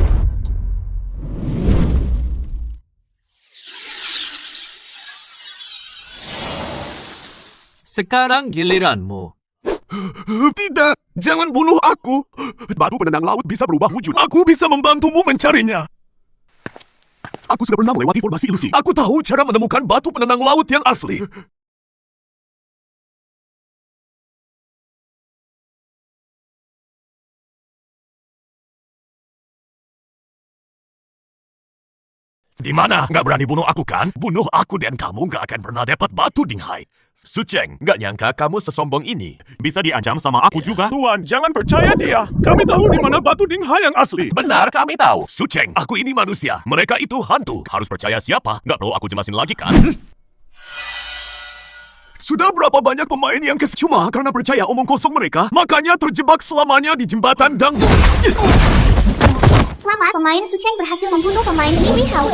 Sekarang giliranmu. Tidak, jangan bunuh aku. Batu penendang laut bisa berubah wujud. Aku bisa membantumu mencarinya. Aku sudah pernah melewati formasi ilusi. Aku tahu cara menemukan batu penendang laut yang asli. Di mana? Nggak berani bunuh aku kan? Bunuh aku dan kamu nggak akan pernah dapat batu Dinghai. Suceng, nggak nyangka kamu sesombong ini. Bisa diancam sama aku juga. Tuan, jangan percaya dia. Kami tahu di mana batu Dinghai yang asli. Benar, kami tahu. Suceng, aku ini manusia. Mereka itu hantu. Harus percaya siapa? Nggak perlu aku jelasin lagi kan? Sudah berapa banyak pemain yang cuma karena percaya omong kosong mereka, makanya terjebak selamanya di jembatan Dangdong. Selamat, pemain Sucheng berhasil membunuh pemain Liwi Hao.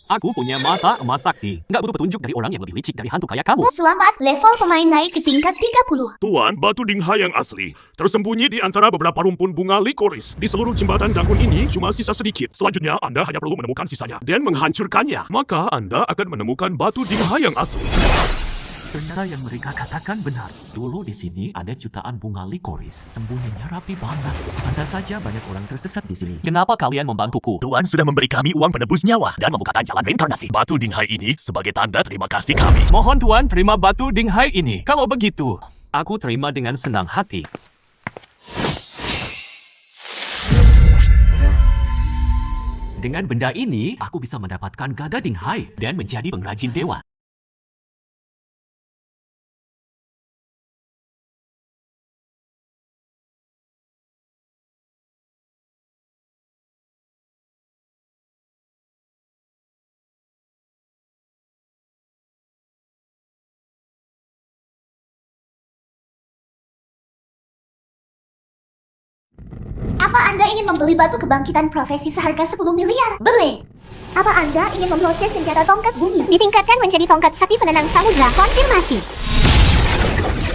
Aku punya mata emas sakti. Nggak butuh petunjuk dari orang yang lebih licik dari hantu kayak kamu. Selamat, level pemain naik ke tingkat 30. Tuan, batu Dinghai yang asli tersembunyi di antara beberapa rumpun bunga likoris. Di seluruh jembatan Dangun ini cuma sisa sedikit. Selanjutnya, Anda hanya perlu menemukan sisanya dan menghancurkannya. Maka Anda akan menemukan batu Dinghai yang asli. Ternyata yang mereka katakan benar. Dulu di sini ada jutaan bunga likoris. Sembunyinya rapi banget. Ada saja banyak orang tersesat di sini. Kenapa kalian membantuku? Tuan sudah memberi kami uang penebus nyawa dan membukakan jalan reinkarnasi. Batu Dinghai ini sebagai tanda terima kasih kami. Mohon Tuan terima batu Dinghai ini. Kalau begitu, aku terima dengan senang hati. Dengan benda ini, aku bisa mendapatkan gada Dinghai dan menjadi pengrajin dewa. Apa Anda ingin membeli batu kebangkitan profesi seharga 10 miliar? Beli! Apa Anda ingin memproses senjata tongkat bumi? Ditingkatkan menjadi tongkat sakti penenang samudra. Konfirmasi.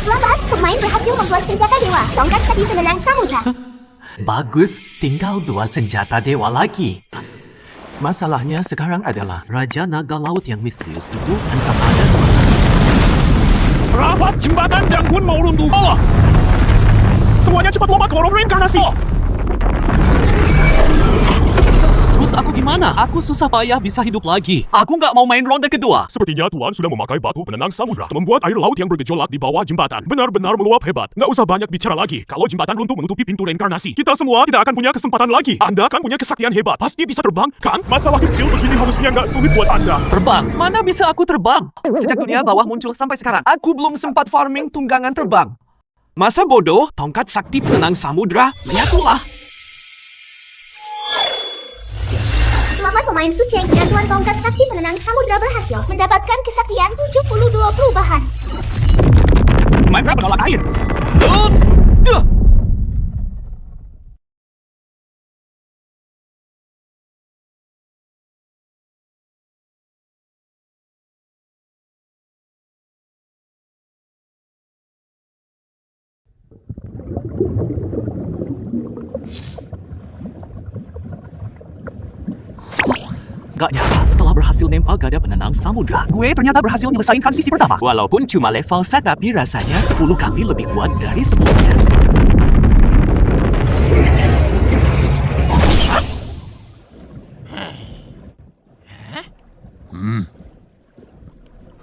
Selamat, pemain berhasil membuat senjata dewa. Tongkat sakti penenang samudra. Bagus, tinggal 2 senjata dewa lagi. Masalahnya sekarang adalah Raja Naga Laut yang misterius itu entah ada di mana. Rapat jembatan Dangun mau runtuh. Allah! Semuanya cepat lompat ke lorong reinkarnasi. Terus aku gimana? Aku susah payah bisa hidup lagi. Aku nggak mau main ronde kedua. Sepertinya Tuan sudah memakai batu penenang samudra, membuat air laut yang bergejolak di bawah jembatan benar-benar meluap hebat. Nggak usah banyak bicara lagi. Kalau jembatan runtuh menutupi pintu reinkarnasi, kita semua tidak akan punya kesempatan lagi. Anda akan punya kesaktian hebat. Pasti bisa terbang, kan? Masalah kecil begini harusnya nggak sulit buat Anda. Terbang? Mana bisa aku terbang? Sejak dunia bawah muncul sampai sekarang, aku belum sempat farming tunggangan terbang. Masa bodoh? Tongkat sakti penenang samudra? Lihatlah. Selamat pemain Sucheng, jatuhan tongkat sakti penenang samudra berhasil mendapatkan kesaktian 72 perubahan. Main berapa menolak air? Gak nyangka setelah berhasil nempel gada penenang samudra, gue ternyata berhasil menyelesaikan sisi pertama. Walaupun cuma level 1, Tapi rasanya 10 kali lebih kuat dari sebelumnya.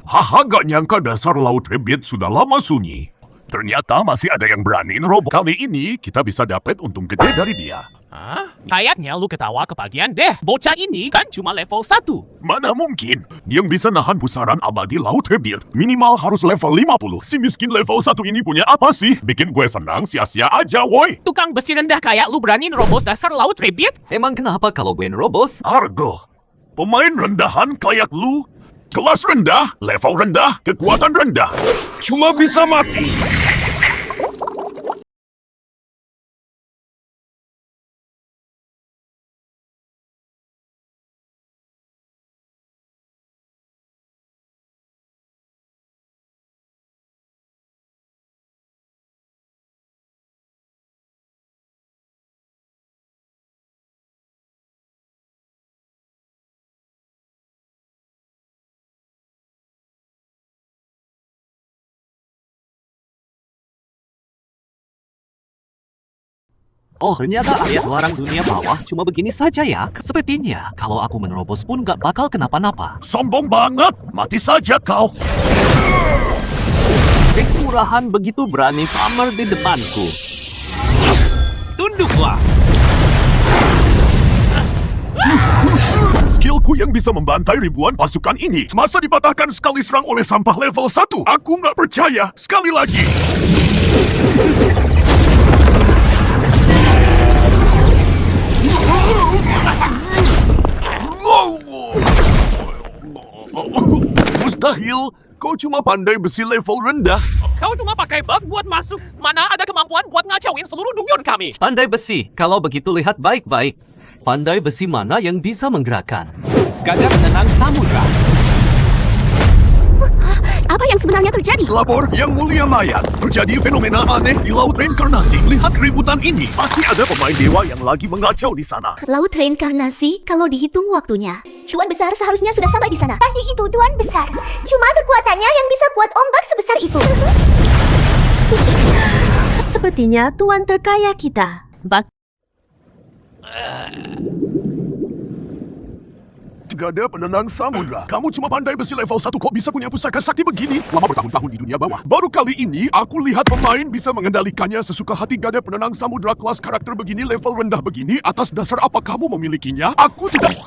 Haha, gak nyangka dasar Laut Rebit sudah lama sunyi. Ternyata masih ada yang berani nerobos. Kali ini kita bisa dapat untung gede dari dia. Kayaknya lu ketawa kebagian deh. Bocah ini kan cuma level 1. Mana mungkin? Yang bisa nahan pusaran abadi Laut Rebit minimal harus level 50. Si miskin level 1 ini punya apa sih? Bikin gue senang sia-sia aja, woi. Tukang besi rendah kayak lu berani nerobos dasar Laut Rebit? emang kenapa kalau gue nerobos? Argo, pemain rendahan kayak lu, kelas rendah, level rendah, kekuatan rendah, cuma bisa mati. Oh, ternyata area larang dunia bawah cuma begini saja ya. Sepertinya kalau aku menerobos pun gak bakal kenapa-napa. Sombong banget, mati saja kau. Kekurahan begitu berani pamer di depanku. Tunduklah. Skillku yang bisa membantai ribuan pasukan ini masa dipatahkan sekali serang oleh sampah level 1? Aku nggak percaya. Sekali lagi. Mustahil. Kau cuma pandai besi level rendah. Kau cuma pakai bug buat masuk. Mana ada kemampuan buat ngacauin seluruh dunia kami. Pandai besi, kalau begitu lihat baik-baik. Pandai besi mana yang bisa menggerakkan? Gada penenang samudra. Apa yang sebenarnya terjadi? Lapor Yang Mulia Mayat. Terjadi fenomena aneh di Laut Reinkarnasi. Lihat keributan ini. Pasti ada pemain dewa yang lagi mengacau di sana. Laut reinkarnasi kalau dihitung waktunya. Tuan besar seharusnya sudah sampai di sana. Pasti itu tuan besar. Cuma kekuatannya yang bisa kuat ombak sebesar itu. Sepertinya tuan terkaya kita. Gada penenang samudra. Kamu cuma pandai besi level 1 kok bisa punya pusaka sakti begini? Selama bertahun-tahun di dunia bawah. Baru kali ini aku lihat pemain bisa mengendalikannya sesuka hati. Gada penenang samudra kelas karakter begini, level rendah begini. Atas dasar apa kamu memilikinya? Aku tidak...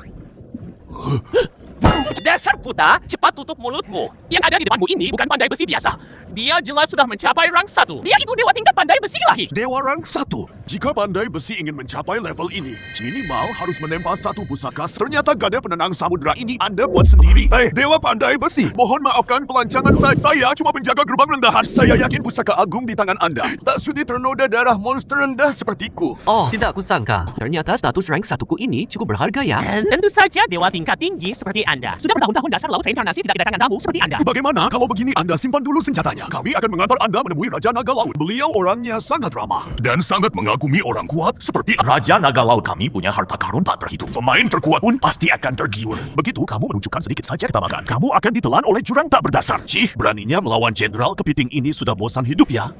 Dasar buta, cepat tutup mulutmu. Yang ada di depanmu ini bukan pandai besi biasa. Dia jelas sudah mencapai rang 1. Dia itu dewa tingkat pandai besi ilahi. Dewa rang 1. Jika pandai besi ingin mencapai level ini, minimal harus menempa satu pusaka. Ternyata gada penenang samudra ini Anda buat sendiri. Dewa pandai besi, mohon maafkan pelancangan saya. Saya cuma penjaga gerbang rendahan. Saya yakin pusaka agung di tangan Anda tak sudi ternoda darah monster rendah sepertiku. Oh, tidak kusangka. Ternyata status rank 1ku ini cukup berharga ya. Tentu saja dewa tingkat tinggi seperti Anda. Sudah bertahun-tahun dasar laut reinkarnasi tidak kedatangan tamu seperti Anda. Bagaimana kalau begini Anda simpan dulu senjatanya? Kami akan mengantar Anda menemui Raja Naga Laut. Beliau orangnya sangat ramah dan sangat mengagumi orang kuat seperti Raja Naga Laut. Kami punya harta karun tak terhitung. Pemain terkuat pun pasti akan tergiur. Begitu kamu menunjukkan sedikit saja ketamakan, kamu akan ditelan oleh jurang tak berdasar. Cih, beraninya melawan jenderal kepiting ini sudah bosan hidup ya?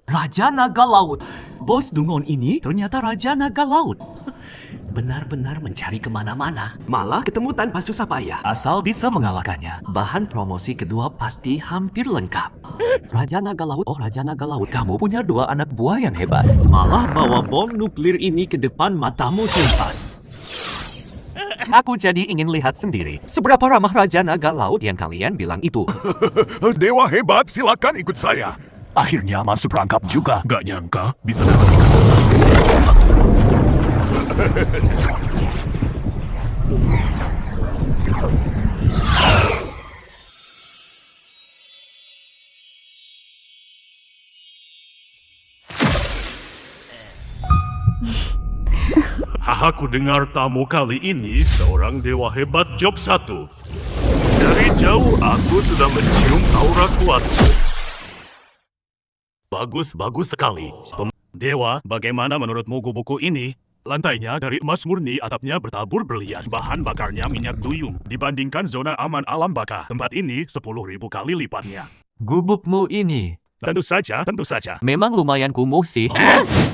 Raja Naga Laut. Bos Dungon ini ternyata Raja Naga Laut. Benar-benar mencari kemana-mana. Malah ketemu tanpa susah payah. Asal bisa mengalahkannya. Bahan promosi kedua pasti hampir lengkap. Raja Naga Laut, oh Raja Naga Laut, kamu punya 2 anak buah yang hebat. Malah bawa bom nuklir ini ke depan matamu simpan. Aku jadi ingin lihat sendiri seberapa ramah Raja Naga Laut yang kalian bilang itu. Dewa hebat, silakan ikut saya. Akhirnya masuk rangkap juga. Gak nyangka bisa dapat ikan besar sekejap satu. Aku dengar tamu kali ini seorang dewa hebat job 1. Dari jauh aku sudah mencium aura kuat. Bagus sekali. Dewa, bagaimana menurutmu buku ini? Lantainya dari emas murni, atapnya bertabur berlian. Bahan bakarnya minyak duyung. Dibandingkan zona aman alam baka, tempat ini 10.000 kali lipatnya. Gubukmu ini Tentu saja. memang lumayan kumuh sih.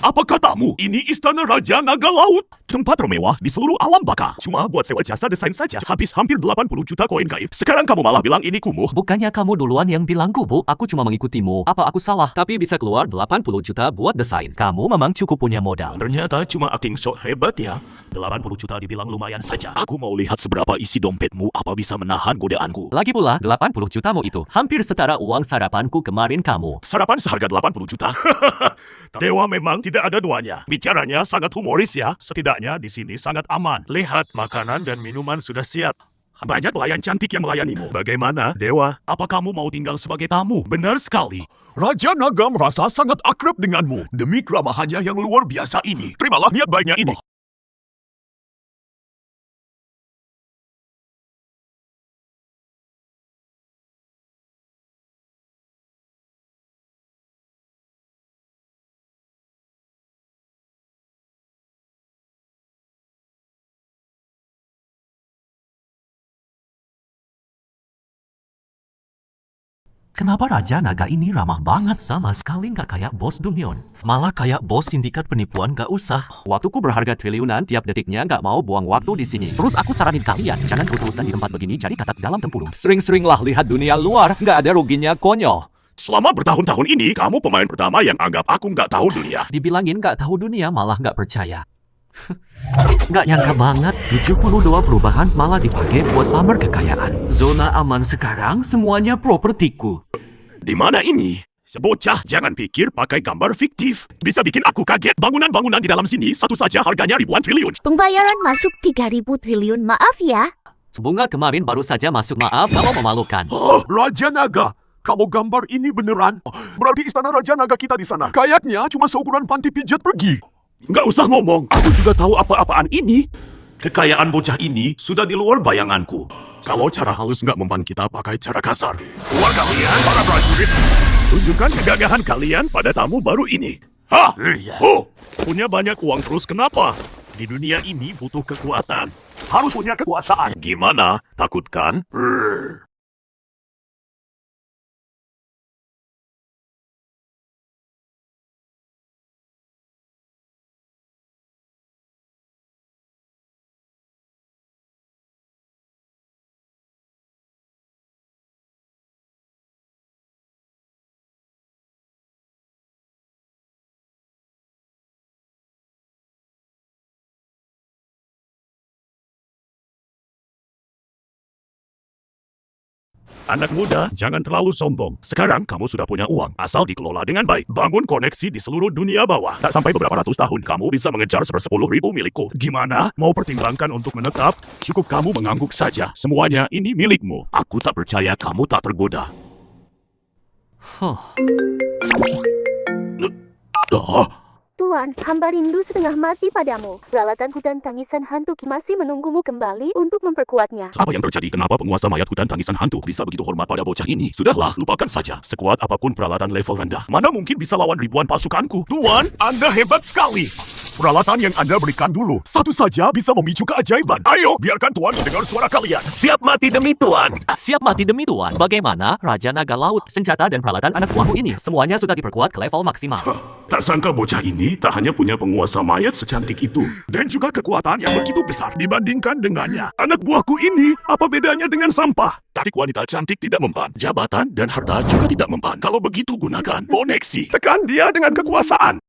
Apa katamu? Ini istana Raja Naga Laut. Tempat termewah di seluruh alam baka. Cuma buat sewa jasa desain saja. Habis hampir 80 juta koin gaib. Sekarang kamu malah bilang ini kumuh. Bukannya kamu duluan yang bilang gubuk, aku cuma mengikutimu. Apa aku salah? Tapi bisa keluar 80 juta buat desain. Kamu memang cukup punya modal. Ternyata cuma acting show hebat ya. 80 juta dibilang lumayan saja. Aku mau lihat seberapa isi dompetmu, apa bisa menahan godaanku. Lagi pula, 80 jutamu itu hampir setara uang sarapanku kemarin kamu. Sarapan seharga 80 juta. Dewa memang tidak ada duanya. Bicaranya sangat humoris ya. Setidaknya di sini sangat aman. Lihat, makanan dan minuman sudah siap. Banyak pelayan cantik yang melayanimu. Bagaimana, Dewa? Apa kamu mau tinggal sebagai tamu? Benar sekali. Raja Naga merasa sangat akrab denganmu. Demi keramahannya yang luar biasa ini. Terimalah niat baiknya ini. Kenapa Raja Naga ini ramah banget? Sama sekali nggak kayak bos Dunyon. Malah kayak bos sindikat penipuan nggak usah. Waktuku berharga triliunan, tiap detiknya nggak mau buang waktu di sini. Terus aku saranin kalian, jangan terus-terusan di tempat begini jadi katak dalam tempurung. Sering-seringlah lihat dunia luar, nggak ada ruginya konyol. Selama bertahun-tahun ini, kamu pemain pertama yang anggap aku nggak tahu dunia. Dibilangin nggak tahu dunia malah nggak percaya. Nggak nyangka banget, 72 perubahan malah dipakai buat pamer kekayaan. Zona aman sekarang semuanya propertiku. Di mana ini? Bocah, jangan pikir pakai gambar fiktif. Bisa bikin aku kaget. Bangunan-bangunan di dalam sini satu saja harganya ribuan triliun. Pembayaran masuk 3.000 triliun, maaf ya. Bunga kemarin baru saja masuk, maaf kalau memalukan. Oh, Raja Naga. Kalau gambar ini beneran, berarti istana Raja Naga kita di sana. Kayaknya cuma seukuran panti pijat pergi. Nggak usah ngomong, aku juga tahu apa-apaan ini. Kekayaan bocah ini sudah di luar bayanganku. Kalau cara halus nggak mempan kita pakai cara kasar. Keluar kalian, para prajurit. Tunjukkan kegagahan kalian pada tamu baru ini. Hah? Oh, punya banyak uang terus kenapa? Di dunia ini butuh kekuatan. Harus punya kekuasaan. Gimana? Takut kan? Anak muda, jangan terlalu sombong. Sekarang kamu sudah punya uang, asal dikelola dengan baik. Bangun koneksi di seluruh dunia bawah. Tak sampai beberapa ratus tahun, kamu bisa mengejar 10.000 milikku. Gimana? Mau pertimbangkan untuk menetap? Cukup kamu mengangguk saja. Semuanya ini milikmu. Aku tak percaya kamu tak tergoda. Tuan, hamba rindu setengah mati padamu. Peralatan hutan tangisan hantu masih menunggumu kembali untuk memperkuatnya. Apa yang terjadi? Kenapa penguasa mayat hutan tangisan hantu bisa begitu hormat pada bocah ini? Sudahlah, lupakan saja. Sekuat apapun peralatan level rendah, mana mungkin bisa lawan ribuan pasukanku? Tuan, Anda hebat sekali. Peralatan yang Anda berikan dulu, satu saja bisa memicu keajaiban. Ayo, biarkan Tuan mendengar suara kalian. Siap mati demi Tuan. Siap mati demi Tuan. Bagaimana Raja Naga Laut, senjata dan peralatan anak buahku ini semuanya sudah diperkuat ke level maksimal. Tak sangka bocah ini tak hanya punya penguasa mayat secantik itu, dan juga kekuatan yang begitu besar dibandingkan dengannya. Anak buahku ini, apa bedanya dengan sampah? Tarik wanita cantik tidak mempan, jabatan dan harta juga tidak mempan. Kalau begitu gunakan koneksi. Tekan dia dengan kekuasaan.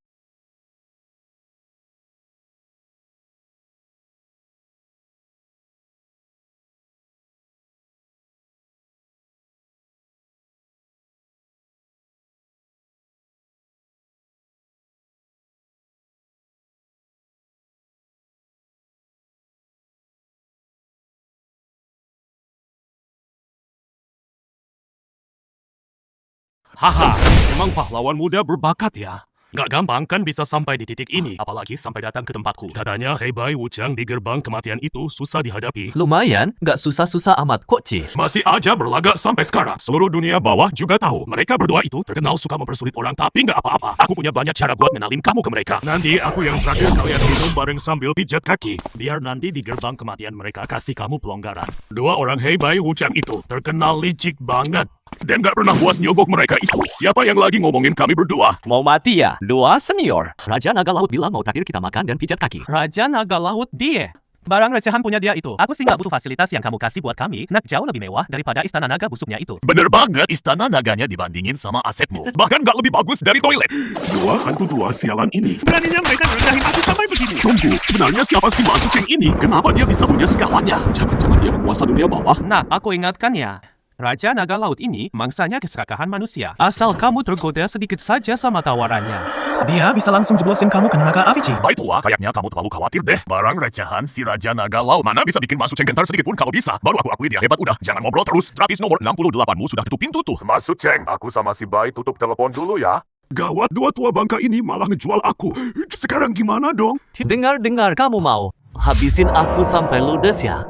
Haha, memang pahlawan muda berbakat ya. Gak gampang kan bisa sampai di titik ini, apalagi sampai datang ke tempatku. Katanya Heibai Wuchang di gerbang kematian itu susah dihadapi. Lumayan, gak susah-susah amat kok, Ci. Masih aja berlagak sampai sekarang. Seluruh dunia bawah juga tahu. Mereka berdua itu terkenal suka mempersulit orang, tapi nggak apa-apa. Aku punya banyak cara buat mengenalin kamu ke mereka. Nanti aku yang terakhir kalian minum bareng sambil pijat kaki. Biar nanti di gerbang kematian mereka kasih kamu pelonggaran. Dua orang Heibai Wuchang itu terkenal licik banget. Dan gak pernah puas nyogok mereka itu. Siapa yang lagi ngomongin kami berdua? Mau mati ya? Dua senior. Raja Naga Laut bilang mau terakhir kita makan dan pijat kaki. Raja Naga Laut dia. Barang recehan punya dia itu. Aku sih nggak butuh fasilitas yang kamu kasih buat kami. Nak jauh lebih mewah daripada istana naga busuknya itu. Bener banget, istana naganya dibandingin sama asetmu. Bahkan gak lebih bagus dari toilet. Dua hantu dua sialan ini. Beraninya mereka rendahin aku sampai begini. Tunggu, sebenarnya siapa sih masuk yang ini? Kenapa dia bisa punya segalanya? Jangan-jangan dia penguasa dunia bawah? Nah, aku ingatkan ya. Raja Naga Laut ini mangsanya keserakahan manusia. Asal kamu tergoda sedikit saja sama tawarannya. Dia bisa langsung jeblosin kamu ke naga Avicii. Baik tua, kayaknya kamu terlalu khawatir deh. Barang recehan si Raja Naga Laut mana bisa bikin masuk Ceng gentar sedikit pun kalau bisa. Baru aku akui dia hebat udah. Jangan ngobrol terus. Terapis nomor 68-mu sudah tutup pintu tuh. Masuk Ceng. Aku sama si Bai tutup telepon dulu ya. Gawat, dua tua bangka ini malah ngejual aku. Sekarang gimana dong? Dengar-dengar kamu mau habisin aku sampai ludes ya?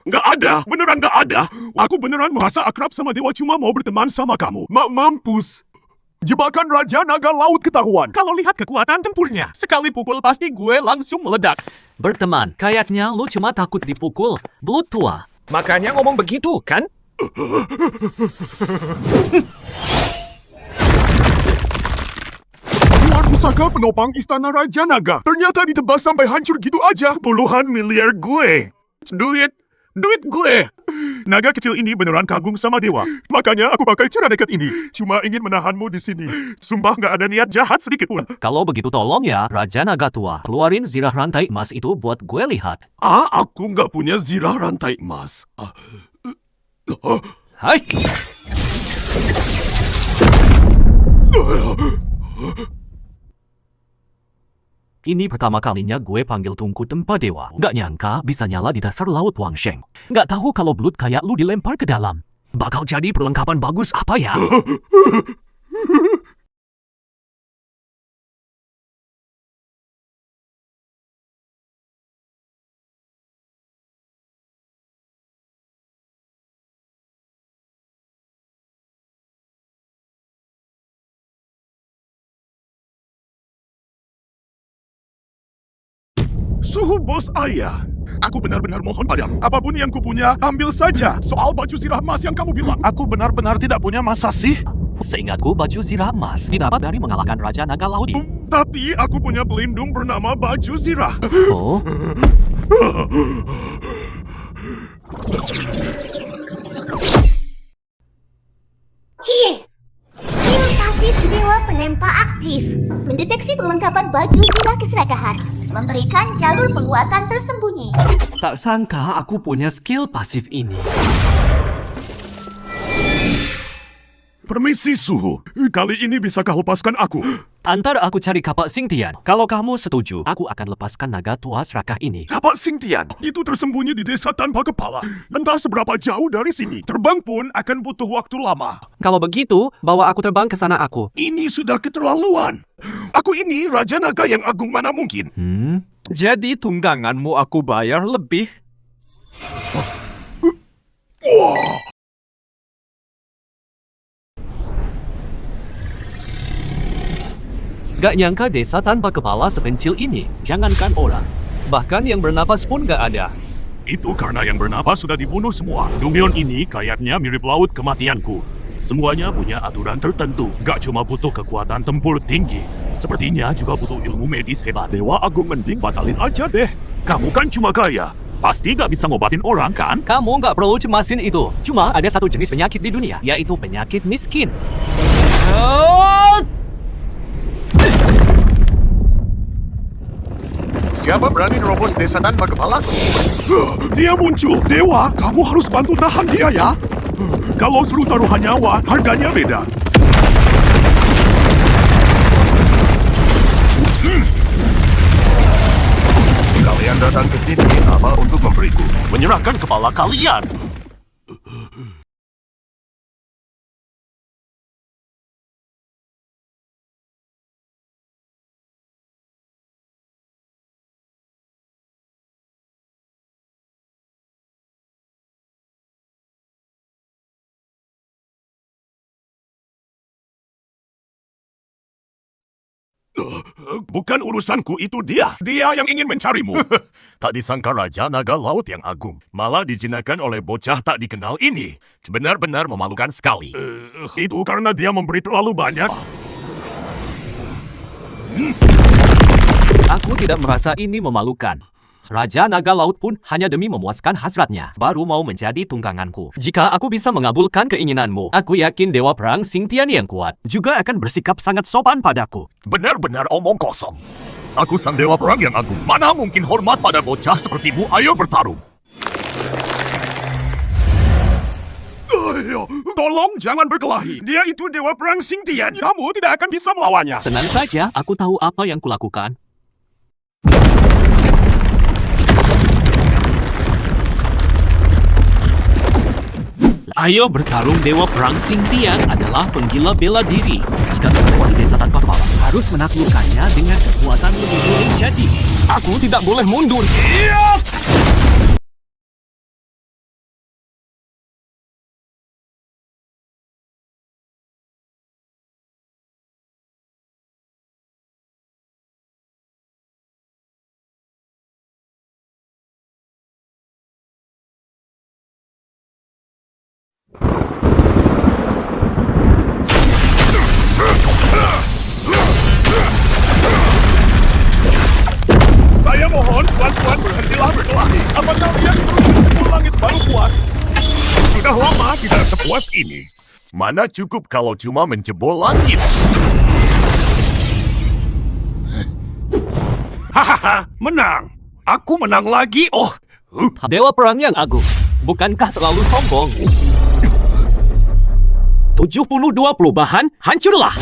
Nggak ada, beneran nggak ada. Aku beneran merasa akrab sama Dewa cuma mau berteman sama kamu. Mampus. Jebakan Raja Naga Laut ketahuan. Kalau lihat kekuatan tempurnya, sekali pukul pasti gue langsung meledak. Berteman, kayaknya lu cuma takut dipukul. Belut tua. Makanya ngomong begitu, kan? Luar pusaka penopang Istana Raja Naga. Ternyata ditebas sampai hancur gitu aja. Puluhan miliar gue. Duit gue. Naga kecil ini beneran kagum sama dewa. Makanya aku pakai cara nekat ini. Cuma ingin menahanmu di sini. Sumpah nggak ada niat jahat sedikit pun. Kalau begitu tolong ya, Raja Naga Tua. Keluarin zirah rantai emas itu buat gue lihat. Aku nggak punya zirah rantai emas. Hai! Ini pertama kalinya gue panggil Tungku Tempa Dewa. Gak nyangka bisa nyala di dasar laut Wangsheng. Gak tahu kalau belut kayak lu dilempar ke dalam. Bakal jadi perlengkapan bagus apa ya? Suhu bos ayah. Aku benar-benar mohon padamu. Apapun yang kupunya, ambil saja. Soal baju zirah emas yang kamu bilang. Aku benar-benar tidak punya masa sih. Seingatku baju zirah emas didapat dari mengalahkan Raja Naga Laut. Tapi aku punya pelindung bernama baju zirah. Oh? Cie! Skill pasif Dewa Penempa aktif. Mendeteksi perlengkapan baju zirah keserakahan. Memberikan jalur penguatan tersembunyi. Tak sangka aku punya skill pasif ini. Permisi Suhu. Kali ini bisakah lepaskan aku? Antar aku cari kapak Singtian. Kalau kamu setuju, aku akan lepaskan naga tua serakah ini. Kapak Singtian itu tersembunyi di desa tanpa kepala. Entah seberapa jauh dari sini. Terbang pun akan butuh waktu lama. Kalau begitu, bawa aku terbang ke sana aku. Ini sudah keterlaluan. Aku ini Raja Naga yang agung mana mungkin. Jadi tungganganmu aku bayar lebih. Gak nyangka desa tanpa kepala sepencil ini. Jangankan orang. Bahkan yang bernapas pun gak ada. Itu karena yang bernapas sudah dibunuh semua. Dungeon ini kayaknya mirip laut kematianku. Semuanya punya aturan tertentu. Gak cuma butuh kekuatan tempur tinggi. Sepertinya juga butuh ilmu medis hebat. Dewa Agung mending batalin aja deh. Kamu kan cuma kaya. Pasti gak bisa ngobatin orang kan? Kamu gak perlu cemasin itu. Cuma ada satu jenis penyakit di dunia, yaitu penyakit miskin. Siapa berani nerobos desa tanpa kepala? Dia muncul. Dewa, kamu harus bantu tahan dia ya. Kalau suruh taruhan nyawa, harganya beda. Kalian datang ke sini apa untuk memberiku? Menyerahkan kepala kalian. Bukan urusanku, itu dia. Dia yang ingin mencarimu. Tak disangka Raja Naga Laut yang agung. Malah dijinakan oleh bocah tak dikenal ini. Benar-benar memalukan sekali. Itu karena dia memberi terlalu banyak. Aku tidak merasa ini memalukan. Raja Naga Laut pun hanya demi memuaskan hasratnya, baru mau menjadi tungganganku. Jika aku bisa mengabulkan keinginanmu, aku yakin Dewa Perang Singtian yang kuat juga akan bersikap sangat sopan padaku. Benar-benar omong kosong. Aku sang Dewa Perang yang agung. Mana mungkin hormat pada bocah sepertimu? Ayo bertarung. Tolong jangan berkelahi. Dia itu Dewa Perang Singtian. Kamu tidak akan bisa melawannya. Tenang saja, aku tahu apa yang kulakukan. Ayo bertarung. Dewa Perang Singtian adalah penggila bela diri. Jika terkuat di desa tanpa kepala, harus menaklukkannya dengan kekuatan lebih dulu. Jadi, aku tidak boleh mundur. Saya mohon, tuan-tuan berhentilah berkelahi. Apa kalian terus menjemput langit baru puas? Sudah lama tidak sepuas ini. Mana cukup kalau cuma menjebol langit. Hahaha, menang. Aku menang lagi. Oh, Dewa Perang yang Agung, bukankah terlalu sombong? 72 perubahan, hancurlah!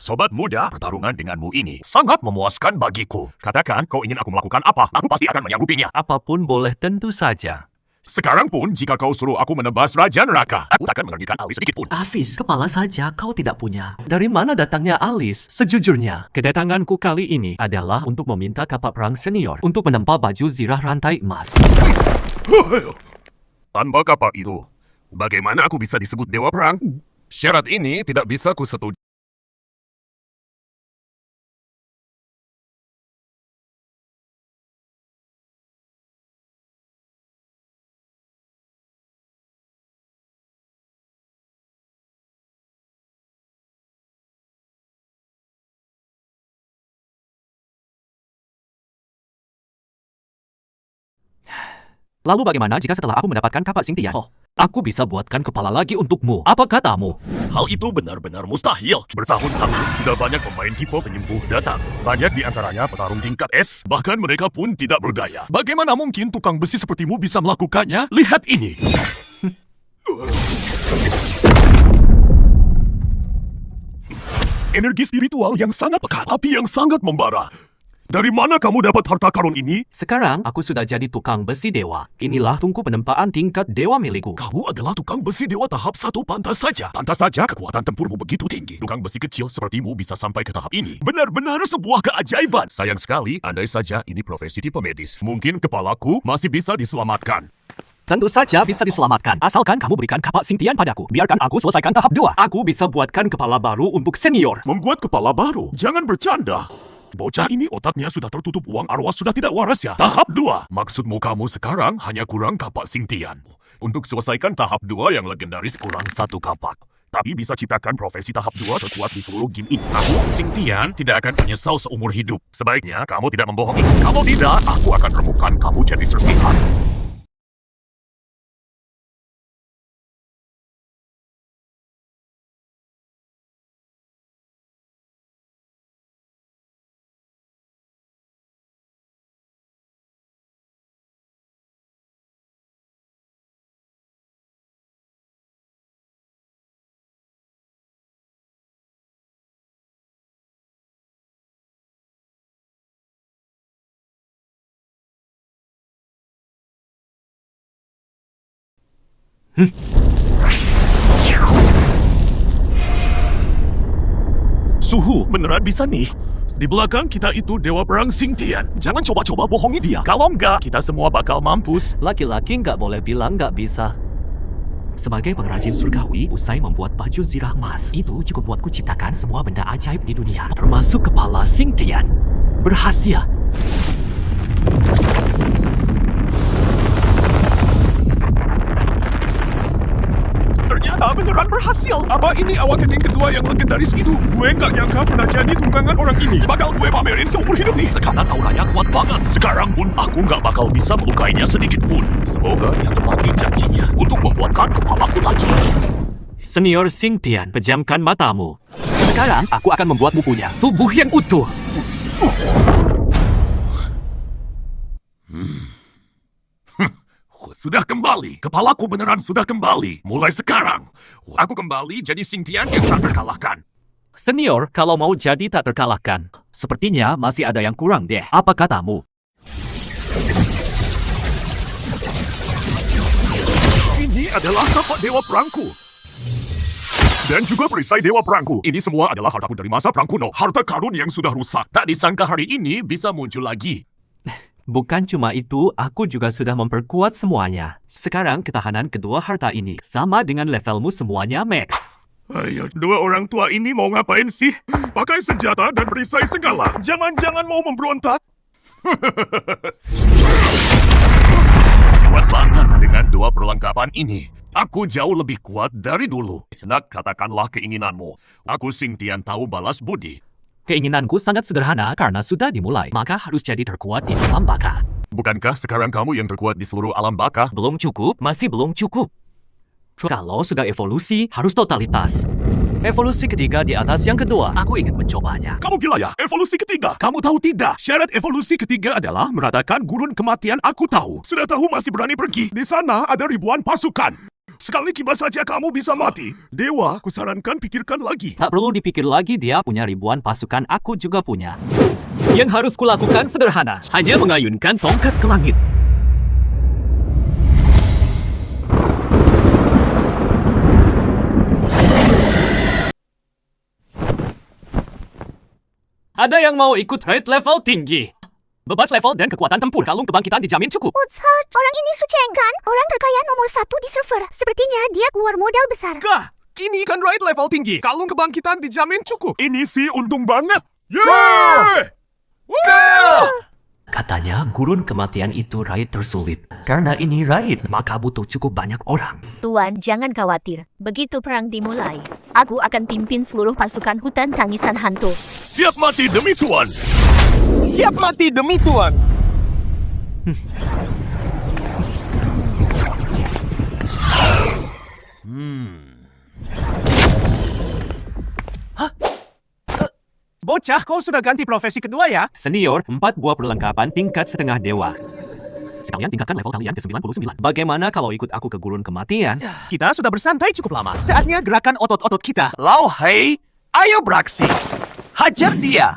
sobat muda, pertarungan denganmu ini sangat memuaskan bagiku. Katakan kau ingin aku melakukan apa, aku pasti akan menyanggupinya. Apapun boleh, tentu saja. Sekarang pun jika kau suruh aku menebas Raja Neraka, aku takkan mengergikan alis sedikit pun. Hafiz, kepala saja kau tidak punya. Dari mana datangnya alis? Sejujurnya, Kedatanganku kali ini adalah untuk meminta kapal perang senior untuk menempa baju zirah rantai emas. Tanpa kapal itu, bagaimana aku bisa disebut Dewa Perang? Syarat ini tidak bisa kusetujui. Lalu bagaimana jika setelah aku mendapatkan kapak Xingtian, aku bisa buatkan kepala lagi untukmu? Apa katamu? Hal itu benar-benar mustahil. Bertahun-tahun sudah banyak pemain tipe penyembuh datang. Banyak di antaranya petarung tingkat S. Bahkan mereka pun tidak berdaya. Bagaimana mungkin tukang besi sepertimu bisa melakukannya? Lihat ini. Energi spiritual yang sangat pekat. Api yang sangat membara. Dari mana kamu dapat harta karun ini? Sekarang aku sudah jadi tukang besi dewa. Inilah tungku penempaan tingkat dewa milikku. Kamu adalah tukang besi dewa tahap 1 pantas saja. Pantas saja kekuatan tempurmu begitu tinggi. Tukang besi kecil sepertimu bisa sampai ke tahap ini. Benar-benar sebuah keajaiban. Sayang sekali, andai saja ini profesi tipe medis. Mungkin kepalaku masih bisa diselamatkan. Tentu saja bisa diselamatkan. Asalkan kamu berikan kapak Xingtian padaku. Biarkan aku selesaikan tahap 2. Aku bisa buatkan kepala baru untuk senior. Membuat kepala baru? Jangan bercanda. Bocah ini otaknya sudah tertutup uang arwah sudah tidak waras ya. Tahap 2. Maksudmu kamu sekarang hanya kurang kapak Xingtian. Untuk selesaikan tahap 2 yang legendaris kurang 1 kapak. Tapi bisa ciptakan profesi tahap 2 terkuat di seluruh game ini. Aku, Xingtian, tidak akan menyesal seumur hidup. Sebaiknya kamu tidak membohongi. Kalau tidak, aku akan remukan kamu jadi serpihan. Suhu beneran bisa nih. Di belakang kita itu Dewa Perang Xingtian. Jangan coba-coba bohongi dia. Kalau enggak, kita semua bakal mampus. Laki-laki nggak boleh bilang nggak bisa. Sebagai pengrajin surgawi, usai membuat baju zirah emas, itu cukup buatku ciptakan semua benda ajaib di dunia, termasuk kepala Xingtian. Berhasil. Ternyata beneran berhasil. Apa ini awak kening kedua yang legendaris itu? Gue nggak nyangka pernah jadi tunggangan orang ini. Bakal gue pamerin seumur hidup nih. Tekanan auranya kuat banget. Sekarang pun aku nggak bakal bisa melukainya sedikit pun. Semoga dia tepati janjinya untuk membuatkan kepalaku lagi. Senior Xingtian, pejamkan matamu. Sekarang aku akan membuatmu punya tubuh yang utuh. Sudah kembali. Kepalaku beneran sudah kembali. Mulai sekarang, aku kembali jadi Xingtian yang tak terkalahkan. Senior, kalau mau jadi tak terkalahkan, sepertinya masih ada yang kurang deh. Apa katamu? Ini adalah kapak Dewa Perangku. Dan juga perisai Dewa Perangku. Ini semua adalah hartaku dari masa perang kuno. Harta karun yang sudah rusak. Tak disangka hari ini bisa muncul lagi. Bukan cuma itu, aku juga sudah memperkuat semuanya. Sekarang ketahanan kedua harta ini sama dengan levelmu semuanya max. Ayo, dua orang tua ini mau ngapain sih? Pakai senjata dan perisai segala. Jangan-jangan mau memberontak. Kuat banget dengan dua perlengkapan ini. Aku jauh lebih kuat dari dulu. Nak, katakanlah keinginanmu. Aku Xingtian tahu balas budi. Keinginanku sangat sederhana karena sudah dimulai, maka harus jadi terkuat di alam baka. Bukankah sekarang kamu yang terkuat di seluruh alam baka? Belum cukup, masih belum cukup. Kalau sudah evolusi, harus totalitas. Evolusi ketiga di atas yang kedua, aku ingin mencobanya. Kamu gila ya? Evolusi ketiga. Kamu tahu tidak? Syarat evolusi ketiga adalah meratakan gurun kematian. Aku tahu. Sudah tahu masih berani pergi. Di sana ada ribuan pasukan. Sekali kibas saja kamu bisa mati. Dewa, kusarankan pikirkan lagi. Tak perlu dipikir lagi, dia punya ribuan pasukan, aku juga punya. Yang harus kulakukan sederhana, hanya mengayunkan tongkat ke langit. Ada yang mau ikut raid level tinggi? Bebas level dan kekuatan tempur, kalung kebangkitan dijamin cukup. Utsat, orang ini Sucheng kan? Orang terkaya nomor 1 di server. Sepertinya dia keluar modal besar. Gah, ini kan raid level tinggi. Kalung kebangkitan dijamin cukup. Ini sih untung banget. Yeay! Katanya gurun kematian itu raid tersulit. Karena ini raid, maka butuh cukup banyak orang. Tuan, jangan khawatir. Begitu perang dimulai, aku akan pimpin seluruh pasukan hutan tangisan hantu. Siap mati demi Tuan. Siap mati demi Tuan. Bocah, kau sudah ganti profesi kedua ya? Senior, 4 buah perlengkapan tingkat setengah dewa. Sekalian tingkatkan level kalian ke 99. Bagaimana kalau ikut aku ke gurun kematian? Kita sudah bersantai cukup lama. Saatnya gerakan otot-otot kita. Lau Hei, ayo beraksi. Hajar dia.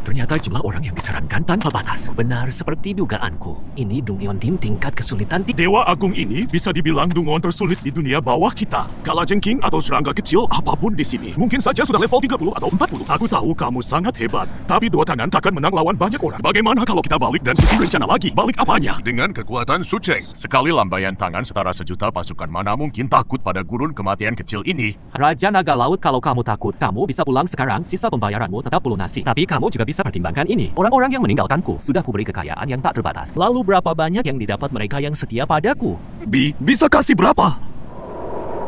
Ternyata jumlah orang yang diserangkan tanpa batas. Benar seperti dugaanku. Ini Dungeon Team tingkat kesulitan Dewa Agung ini bisa dibilang dungon tersulit di dunia bawah kita. Kalajengking atau serangga kecil apapun di sini. Mungkin saja sudah level 30 atau 40. Aku tahu kamu sangat hebat. Tapi dua tangan takkan menang lawan banyak orang. Bagaimana kalau kita balik dan susun rencana lagi? Balik apanya? Dengan kekuatan Sucheng. Sekali lambaian tangan setara sejuta pasukan mana mungkin takut pada gurun kematian kecil ini. Raja Naga Laut, kalau kamu takut, kamu bisa pulang sekarang. Sisa pembayaranmu tetap lunasi. Tapi kamu juga bisa pertimbangkan ini. Orang-orang yang meninggalkanku sudah kuberi kekayaan yang tak terbatas. Lalu berapa banyak yang didapat mereka yang setia padaku? Bisa kasih berapa?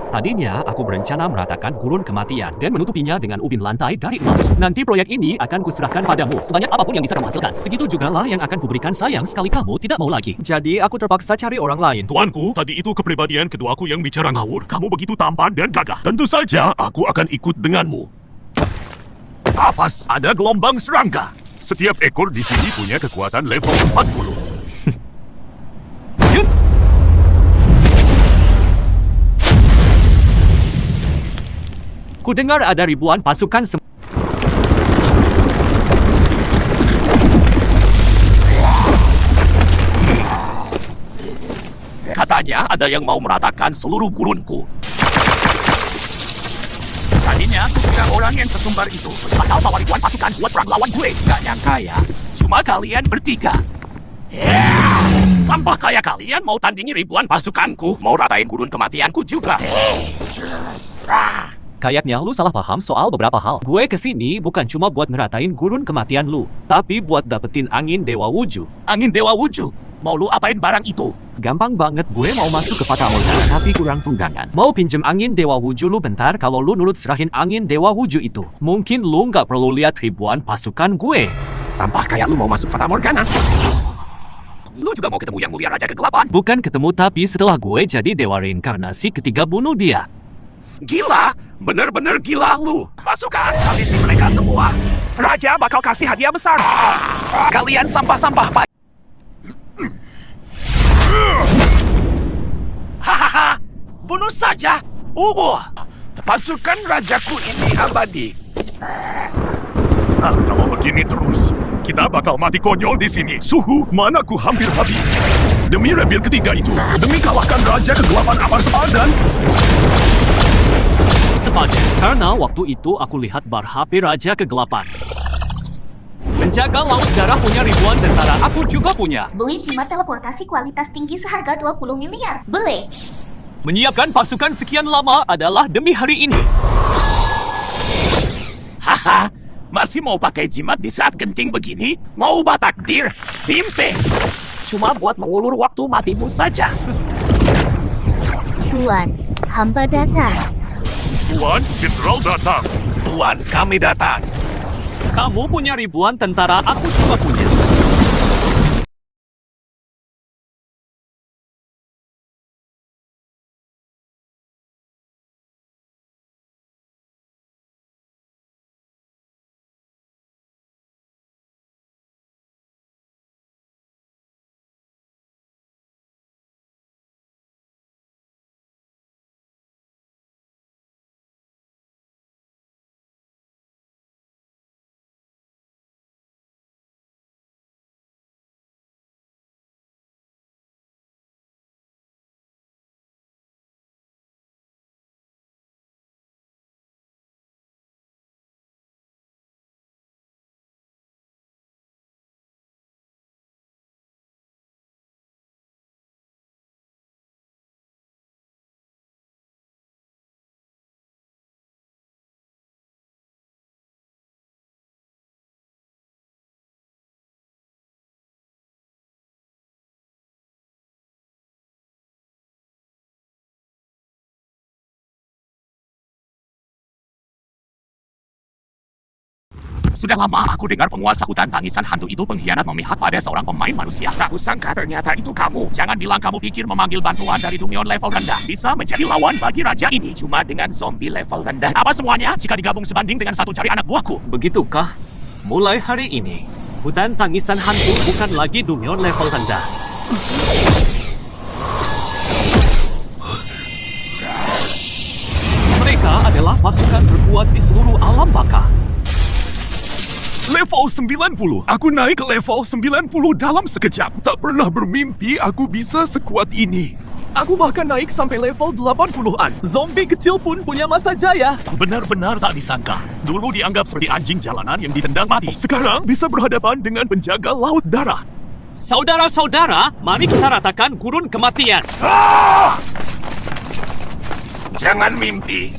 Tadinya, aku berencana meratakan gurun kematian dan menutupinya dengan ubin lantai dari emas. Nanti proyek ini akan kuserahkan padamu, sebanyak apapun yang bisa kamu hasilkan. Segitu jugalah yang akan kuberikan sayang sekali kamu tidak mau lagi. Jadi, aku terpaksa cari orang lain. Tuanku, tadi itu kepribadian keduaku yang bicara ngawur. Kamu begitu tampan dan gagah. Tentu saja, aku akan ikut denganmu. Apas, ada gelombang serangga. Setiap ekor di sini punya kekuatan level 40. Ku dengar ada ribuan pasukan Katanya ada yang mau meratakan seluruh gurunku. Tadinya aku kira orang yang sesumbar itu bakal bawa ribuan pasukan buat perang lawan gue. Gak nyangka ya, cuma kalian bertiga. Sampah kayak kalian mau tandingi ribuan pasukanku, mau ratain gurun kematianku juga. Kayaknya lu salah paham soal beberapa hal. Gue kesini bukan cuma buat ngeratain gurun kematian lu, tapi buat dapetin angin Dewa Wuju. Angin Dewa Wuju, mau lu apain barang itu? Gampang banget, gue mau masuk ke Fata Morgana tapi kurang tundangan. Mau pinjem angin Dewa Wuju lu bentar, kalau lu nurut serahin angin Dewa Wuju itu. Mungkin lu nggak perlu lihat ribuan pasukan gue. Sampah kayak lu mau masuk Fata Morgana. Lu juga mau ketemu yang mulia Raja Kegelapan? Bukan ketemu, tapi setelah gue jadi dewa reinkarnasi ketiga bunuh dia. Gila, bener-bener gila lu. Pasukan, habisi mereka semua. Raja bakal kasih hadiah besar. Kalian sampah-sampah, Pak. Hahaha, bunuh saja. Pasukan rajaku ini abadi. Kalau begini terus, kita bakal mati konyol di sini. Suhu, manaku hampir habis. Demi rebel ketiga itu, demi kalahkan Raja Kegelapan Amar Sepadan. Sepadan, karena waktu itu aku lihat bar HP Raja Kegelapan. Penjaga laut darah punya ribuan tentara, aku juga punya. Beli jimat teleportasi kualitas tinggi seharga 20 miliar. Beli. Menyiapkan pasukan sekian lama adalah demi hari ini. Haha, masih mau pakai jimat di saat genting begini? Mau ubah takdir? Mimpi! Cuma buat mengulur waktu matimu saja. Tuan, hamba datang. Tuan, Jenderal datang. Tuan, kami datang. Kamu punya ribuan tentara, aku juga punya. Sudah lama aku dengar penguasa hutan tangisan hantu itu pengkhianat memihak pada seorang pemain manusia. Tak kusangka ternyata itu kamu. Jangan bilang kamu pikir memanggil bantuan dari Dungeon level rendah bisa menjadi lawan bagi raja ini. Cuma dengan zombie level rendah. Apa semuanya jika digabung sebanding dengan satu jari anak buahku? Begitukah? Mulai hari ini, hutan tangisan hantu bukan lagi Dungeon level rendah. Mereka adalah pasukan terkuat di seluruh alam baka. Level 90. Aku naik ke level 90 dalam sekejap. Tak pernah bermimpi aku bisa sekuat ini. Aku bahkan naik sampai level 80-an. Zombie kecil pun punya masa jaya. Benar-benar tak disangka. Dulu dianggap seperti anjing jalanan yang ditendang mati. Sekarang bisa berhadapan dengan penjaga laut darah. Saudara-saudara, mari kita ratakan gurun kematian. Jangan mimpi.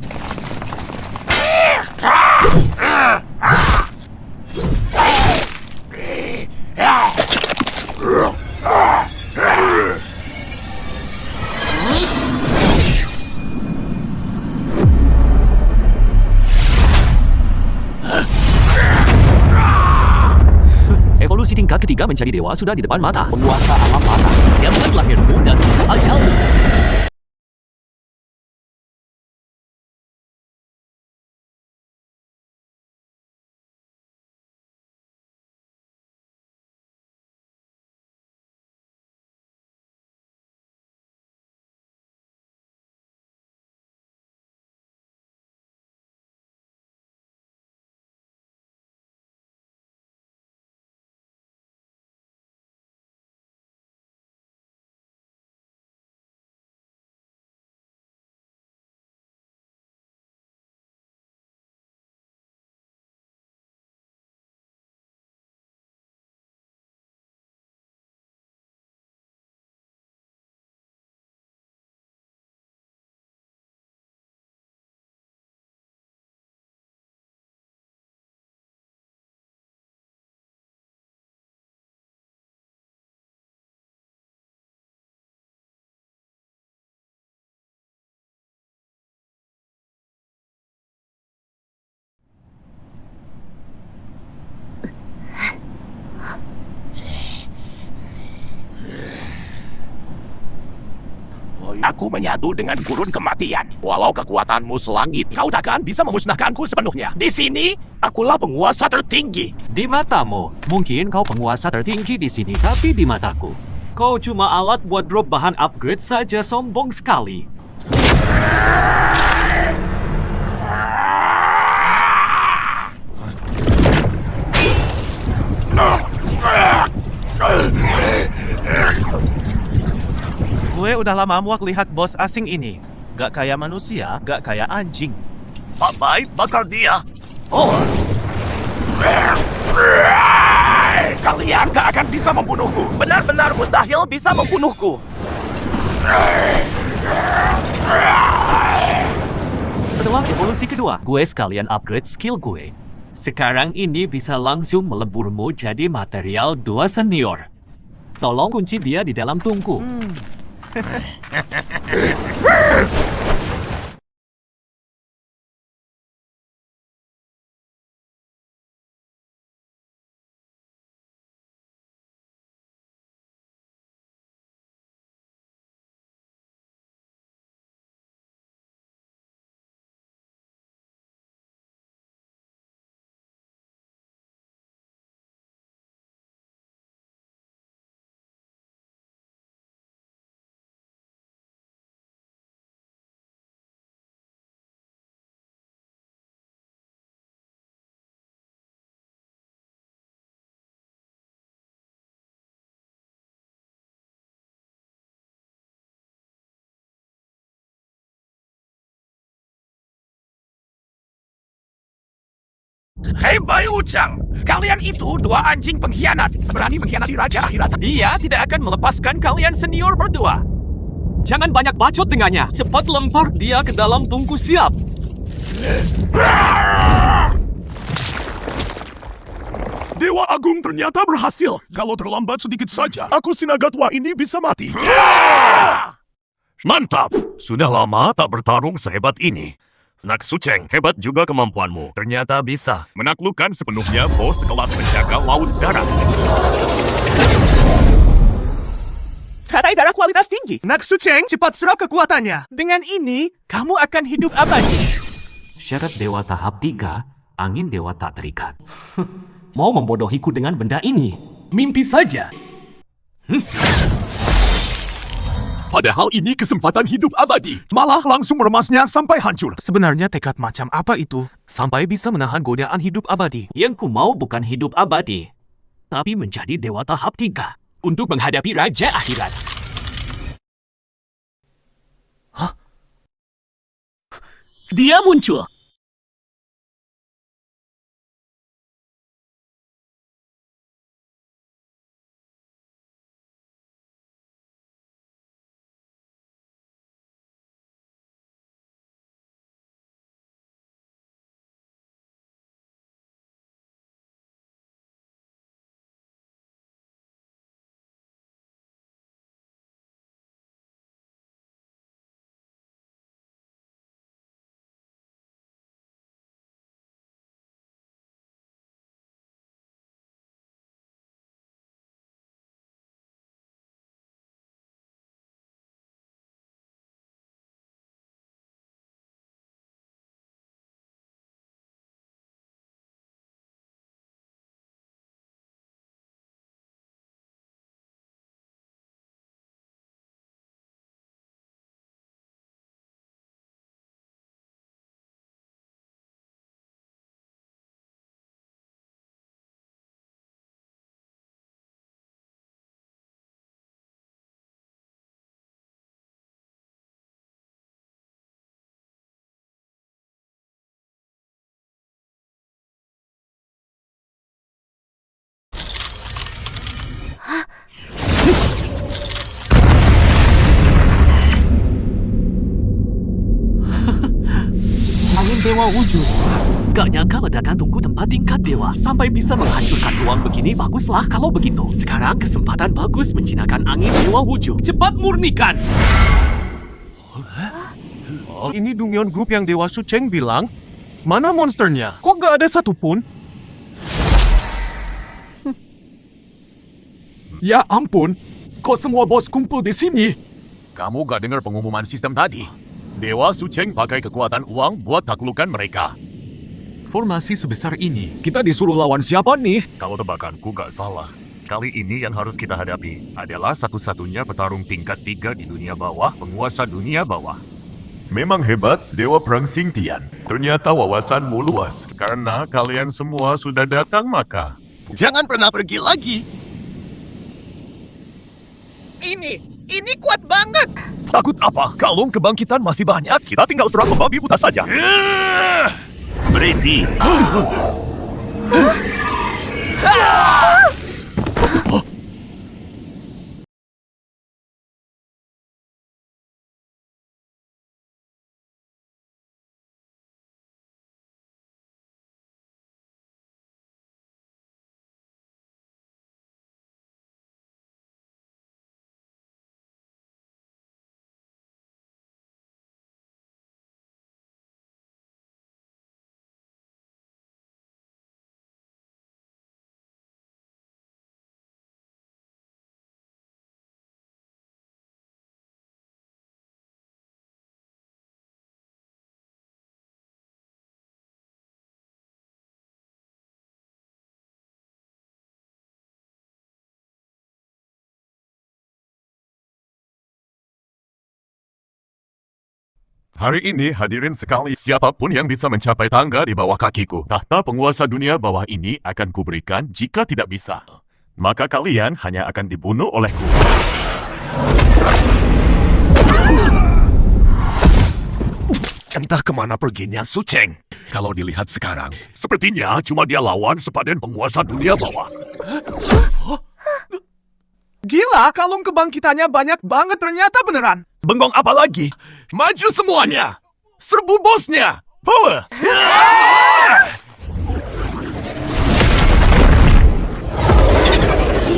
Evolusi tingkat ketiga menjadi dewa sudah di depan mata. Penguasa alam baka, siapkan lahirmu dan ajalmu. Aku menyatu dengan gurun kematian. Walau kekuatanmu selangit, kau takkan bisa memusnahkanku sepenuhnya. Di sini, akulah penguasa tertinggi. Di matamu, mungkin kau penguasa tertinggi di sini, tapi di mataku, kau cuma alat buat drop bahan upgrade saja, sombong sekali. Gue udah lama muak lihat bos asing ini. Gak kayak manusia, gak kayak anjing. Papai, bakar dia. Oh. Kalian gak akan bisa membunuhku. Benar-benar mustahil bisa membunuhku. Operasi kedua, gue sekalian upgrade skill gue. Sekarang ini bisa langsung meleburmu jadi material 2 senior. Tolong kunci dia di dalam tungku. Hei Bai Ujang, kalian itu dua anjing pengkhianat. Berani mengkhianati Raja Akhirat. Dia tidak akan melepaskan kalian senior berdua. Jangan banyak bacot dengannya. Cepat lempar dia ke dalam tungku siap. Dewa Agung ternyata berhasil. Kalau terlambat sedikit saja, aku Sinagatwa ini bisa mati. Mantap! Sudah lama tak bertarung sehebat ini. Nak Suceng, hebat juga kemampuanmu. Ternyata bisa menaklukkan sepenuhnya bos sekelas penjaga laut darat. Teratai darah kualitas tinggi. Nak Suceng, cepat serap kekuatannya. Dengan ini, kamu akan hidup abadi. Syarat dewa tahap 3, angin dewa tak terikat. Mau membodohiku dengan benda ini? Mimpi saja. Padahal ini kesempatan hidup abadi. Malah langsung meremasnya sampai hancur. Sebenarnya tekad macam apa itu? Sampai bisa menahan godaan hidup abadi. Yang ku mau bukan hidup abadi, tapi menjadi dewa tahap 3 untuk menghadapi Raja Akhirat. Dia muncul. Dewa wujud. Gak nyangka ledakan tungku tempat tingkat dewa sampai bisa menghancurkan ruang begini. Baguslah kalau begitu. Sekarang kesempatan bagus menjinakkan angin dewa wujud. Cepat murnikan. Ini Dungyeon Group yang Dewa Suceng bilang. Mana monsternya? Kok gak ada satupun? Ya ampun, kok semua bos kumpul di sini? Kamu gak dengar pengumuman sistem tadi? Dewa Suceng pakai kekuatan uang buat taklukan mereka. Formasi sebesar ini, kita disuruh lawan siapa nih? Kalau tebakanku gak salah, kali ini yang harus kita hadapi adalah satu-satunya petarung tingkat 3 di dunia bawah, penguasa dunia bawah. Memang hebat, Dewa Perang Xingtian. Ternyata wawasanmu luas. Karena kalian semua sudah datang maka. Jangan pernah pergi lagi. Ini kuat banget. Takut apa? Kalung kebangkitan masih banyak. Kita tinggal serang membabi buta saja. Berhenti. Hari ini hadirin sekali, siapapun yang bisa mencapai tangga di bawah kakiku, tahta penguasa dunia bawah ini akan kuberikan. Jika tidak bisa, maka kalian hanya akan dibunuh olehku. Entah kemana perginya Su Cheng. Kalau dilihat sekarang, sepertinya cuma dia lawan sepadan penguasa dunia bawah. Gila, kalung kebangkitannya banyak banget ternyata beneran. Bengong apa lagi? Maju semuanya! Serbu bosnya! Power!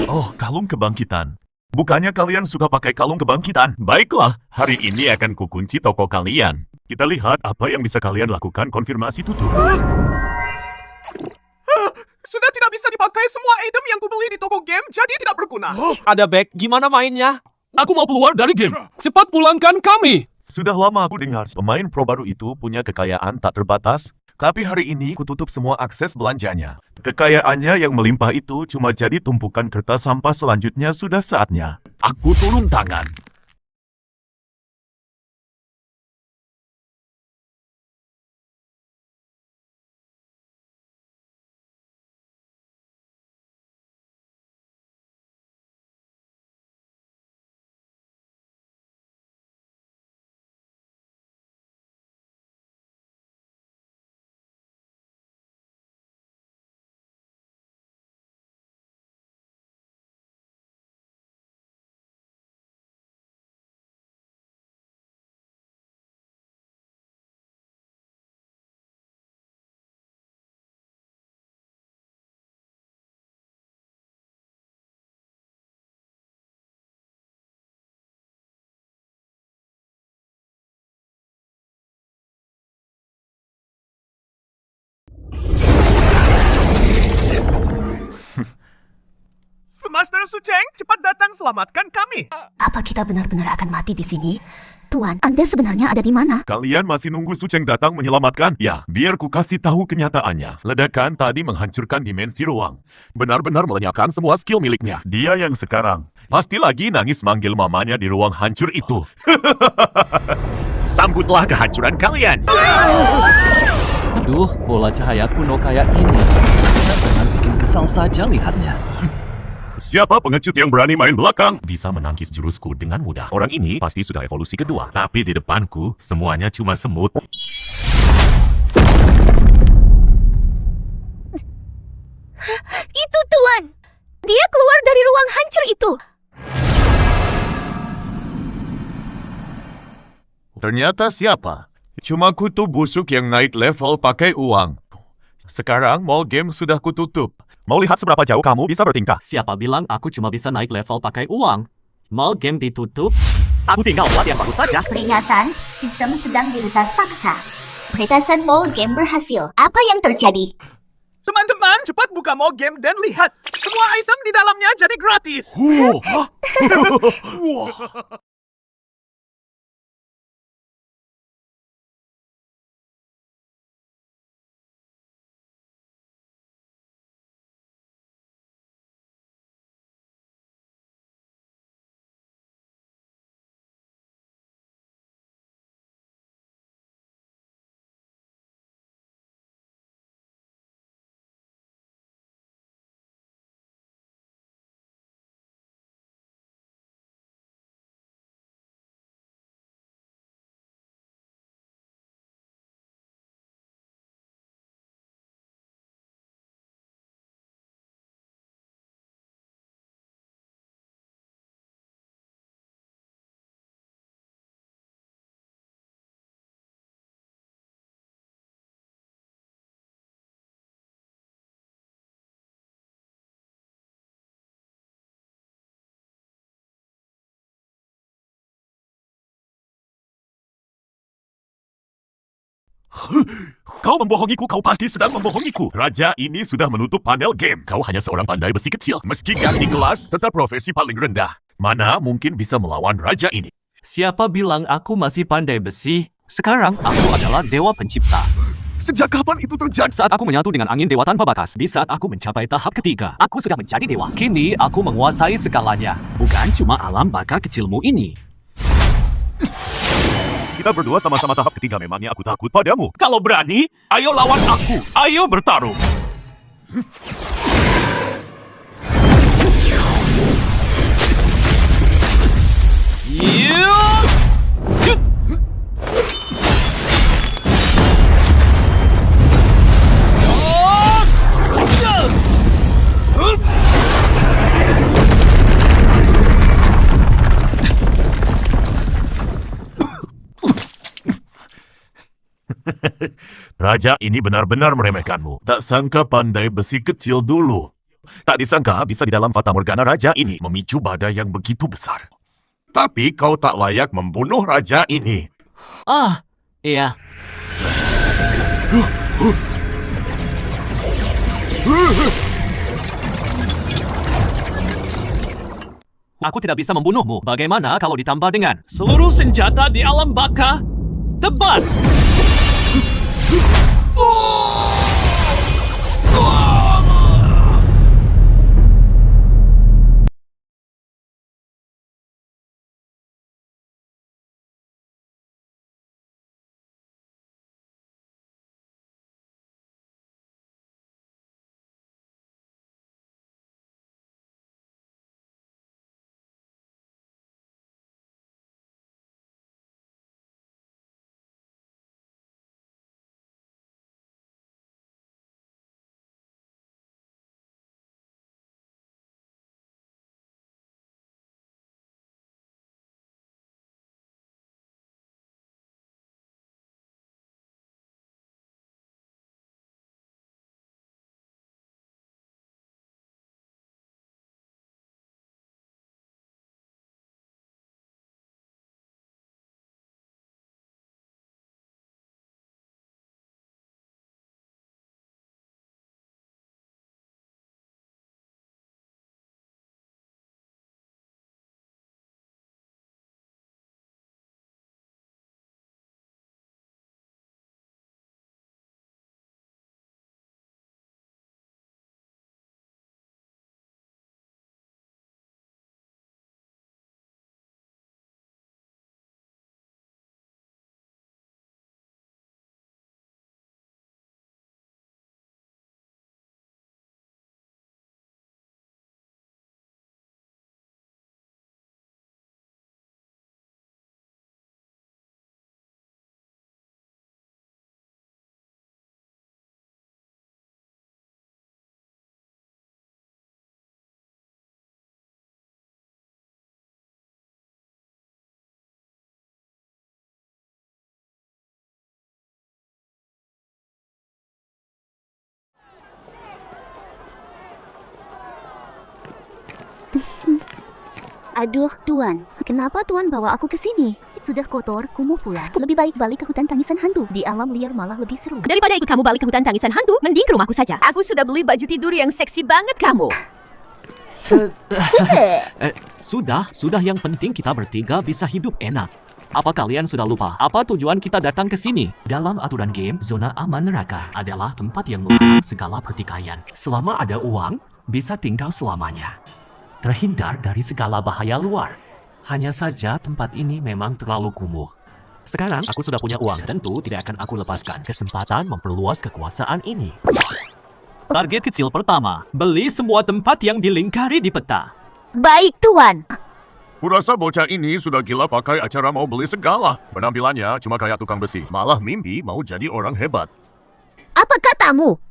Oh, kalung kebangkitan. Bukannya kalian suka pakai kalung kebangkitan? Baiklah, hari ini akan kukunci toko kalian. Kita lihat apa yang bisa kalian lakukan konfirmasi tutup. Sudah tidak bisa dipakai semua item yang kubeli di toko game, jadi tidak berguna. Ada back, gimana mainnya? Aku mau keluar dari game. Cepat pulangkan kami. Sudah lama aku dengar pemain pro baru itu punya kekayaan tak terbatas, tapi hari ini kututup semua akses belanjanya. Kekayaannya yang melimpah itu cuma jadi tumpukan kertas sampah. Selanjutnya sudah saatnya aku turun tangan. Master Su Cheng, cepat datang selamatkan kami. Apa kita benar-benar akan mati di sini? Tuan, Anda sebenarnya ada di mana? Kalian masih nunggu Su Cheng datang menyelamatkan? Ya, biar ku kasih tahu kenyataannya. Ledakan tadi menghancurkan dimensi ruang. Benar-benar melenyapkan semua skill miliknya. Dia yang sekarang pasti lagi nangis manggil mamanya di ruang hancur itu. Sambutlah kehancuran kalian. Aduh, bola cahaya kuno kayak gini. Benar-benar bikin kesal saja lihatnya. Siapa pengecut yang berani main belakang? Bisa menangkis jurusku dengan mudah. Orang ini pasti sudah evolusi kedua. Tapi di depanku, semuanya cuma semut. Itu Tuan! Dia keluar dari ruang hancur itu! Ternyata siapa? Cuma kutu busuk yang naik level pakai uang. Sekarang mall game sudah kututup. Mau lihat seberapa jauh kamu bisa bertingkah? Siapa bilang aku cuma bisa naik level pakai uang? Mall game ditutup, aku tinggal buat yang baru saja. Peringatan, sistem sedang diretas paksa. Peretasan mall game berhasil. Apa yang terjadi? Teman-teman, cepat buka mall game dan lihat. Semua item di dalamnya jadi gratis. Kau membohongiku, kau pasti sedang membohongiku. Raja ini sudah menutup panel game. Kau hanya seorang pandai besi kecil. Meski gak di kelas, tetap profesi paling rendah. Mana mungkin bisa melawan raja ini? Siapa bilang aku masih pandai besi? Sekarang aku adalah dewa pencipta. Sejak kapan itu terjadi? Saat aku menyatu dengan angin dewa tanpa batas, di saat aku mencapai tahap ketiga, aku sudah menjadi dewa. Kini aku menguasai segalanya, bukan cuma alam baka kecilmu ini. Kita berdua sama-sama tahap ketiga, memangnya aku takut padamu. Kalau berani, ayo lawan aku. Ayo bertarung. Raja ini benar-benar meremehkanmu. Tak sangka pandai besi kecil dulu. Tak disangka bisa di dalam Fata Morgana raja ini memicu badai yang begitu besar. Tapi kau tak layak membunuh raja ini. Ah, iya. Aku tidak bisa membunuhmu. Bagaimana kalau ditambah dengan seluruh senjata di alam baka? Tebas! Aduh, Tuan. Kenapa Tuan bawa aku ke sini? Sudah kotor, kumuh pula. Lebih baik balik ke hutan tangisan hantu. Di alam liar malah lebih seru. Daripada ikut kamu balik ke hutan tangisan hantu, mending ke rumahku saja. Aku sudah beli baju tidur yang seksi banget kamu. Sudah yang penting kita bertiga bisa hidup enak. Apa kalian sudah lupa apa tujuan kita datang ke sini? Dalam aturan game, zona aman neraka adalah tempat yang melarang segala pertikaian. Selama ada uang, bisa tinggal selamanya. Terhindar dari segala bahaya luar. Hanya saja tempat ini memang terlalu kumuh. Sekarang aku sudah punya uang, tentu tidak akan aku lepaskan kesempatan memperluas kekuasaan ini. Target kecil pertama, beli semua tempat yang dilingkari di peta. Baik, Tuan. Kurasa bocah ini sudah gila pakai acara mau beli segala. Penampilannya cuma kayak tukang besi. Malah mimpi mau jadi orang hebat. Apa katamu?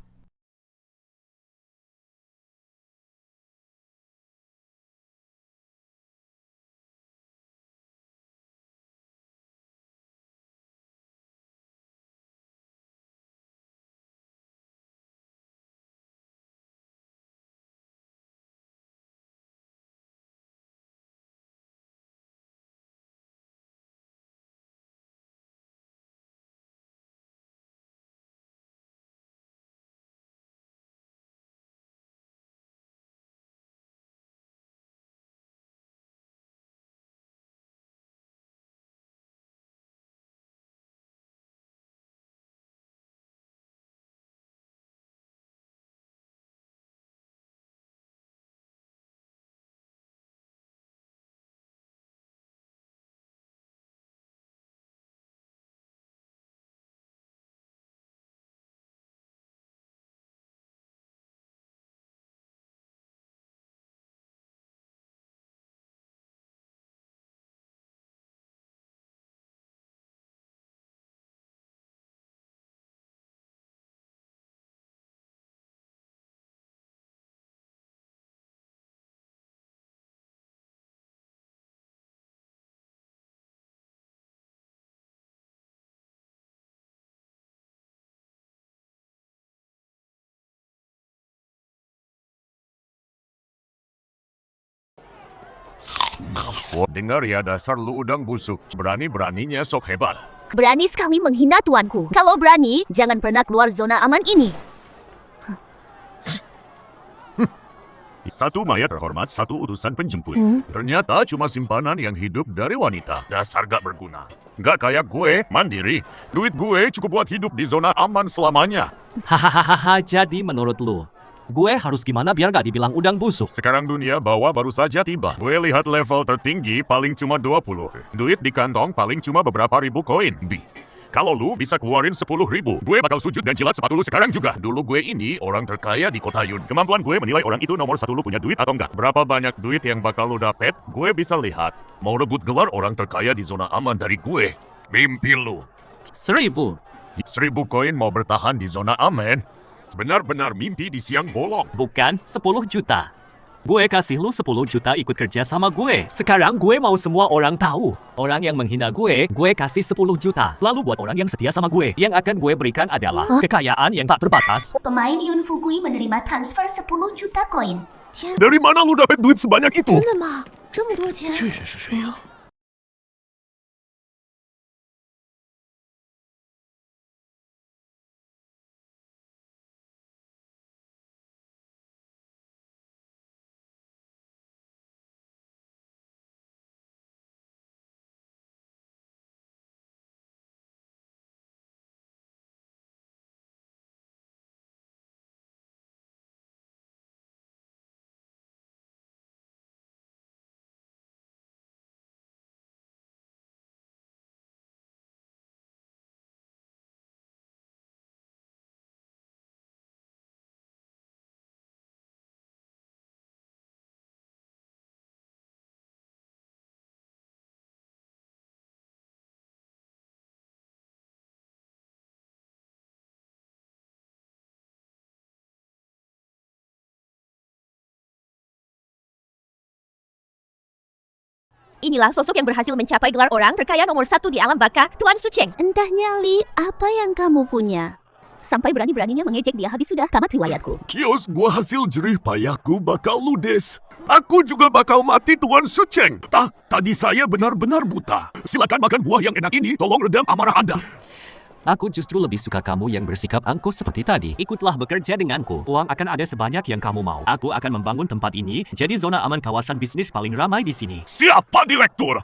Wah, dengar ya dasar lu udang busuk. Berani-beraninya sok hebat. Berani sekali menghina tuanku. Kalau berani, jangan pernah keluar zona aman ini. Satu mayat terhormat, satu utusan penjemput. Ternyata cuma simpanan yang hidup dari wanita. Dasar gak berguna. Gak kayak gue, mandiri. Duit gue cukup buat hidup di zona aman selamanya. Hahaha, jadi menurut lu, gue harus gimana biar gak dibilang udang busuk? Sekarang dunia bawah baru saja tiba. Gue lihat level tertinggi paling cuma 20. Duit di kantong paling cuma beberapa ribu koin. Kalau lu bisa keluarin 10.000, gue bakal sujud dan jilat sepatu lu sekarang juga. Dulu gue ini orang terkaya di kota Yun. Kemampuan gue menilai orang itu nomor 1 lu punya duit atau enggak. Berapa banyak duit yang bakal lu dapet, gue bisa lihat. Mau rebut gelar orang terkaya di zona aman dari gue. Mimpi lu. 1000. 1000 koin mau bertahan di zona aman. Benar-benar mimpi di siang bolong. Bukan 10 juta. Gue kasih lu 10 juta ikut kerja sama gue. Sekarang gue mau semua orang tahu. Orang yang menghina gue kasih 10 juta. Lalu buat orang yang setia sama gue, yang akan gue berikan adalah kekayaan yang tak terbatas. Pemain Yun Fugui menerima transfer 10 juta koin. Dari mana lu dapet duit sebanyak itu? 真的吗？这么多钱？这人是谁呀？ Inilah sosok yang berhasil mencapai gelar orang terkaya nomor 1 di alam baka, Tuan Sucheng. Entah nyali, apa yang kamu punya? Sampai berani-beraninya mengejek dia, habis sudah tamat riwayatku. Kios gua hasil jerih payahku bakal ludes. Aku juga bakal mati, Tuan Sucheng. Tadi saya benar-benar buta. Silakan makan buah yang enak ini, tolong redam amarah Anda. Aku justru lebih suka kamu yang bersikap angkuh seperti tadi. Ikutlah bekerja denganku. Uang akan ada sebanyak yang kamu mau. Aku akan membangun tempat ini jadi zona aman kawasan bisnis paling ramai di sini. Siapa direktur?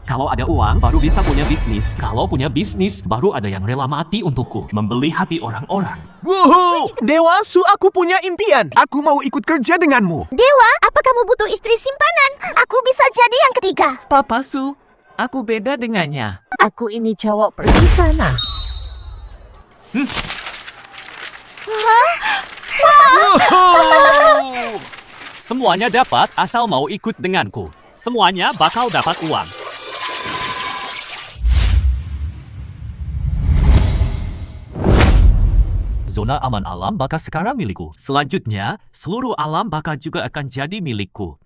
Kalau ada uang, baru bisa punya bisnis. Kalau punya bisnis, baru ada yang rela mati untukku. Membeli hati orang-orang. Wuhu! Dewa Su, aku punya impian. Aku mau ikut kerja denganmu. Dewa, apa kamu butuh istri simpanan? Aku bisa jadi yang ketiga. Papa Su, aku beda dengannya. Aku ini cowok pergi sana. Semuanya dapat asal mau ikut denganku. Semuanya bakal dapat uang. Zona aman alam baka sekarang milikku. Selanjutnya, seluruh alam baka juga akan jadi milikku.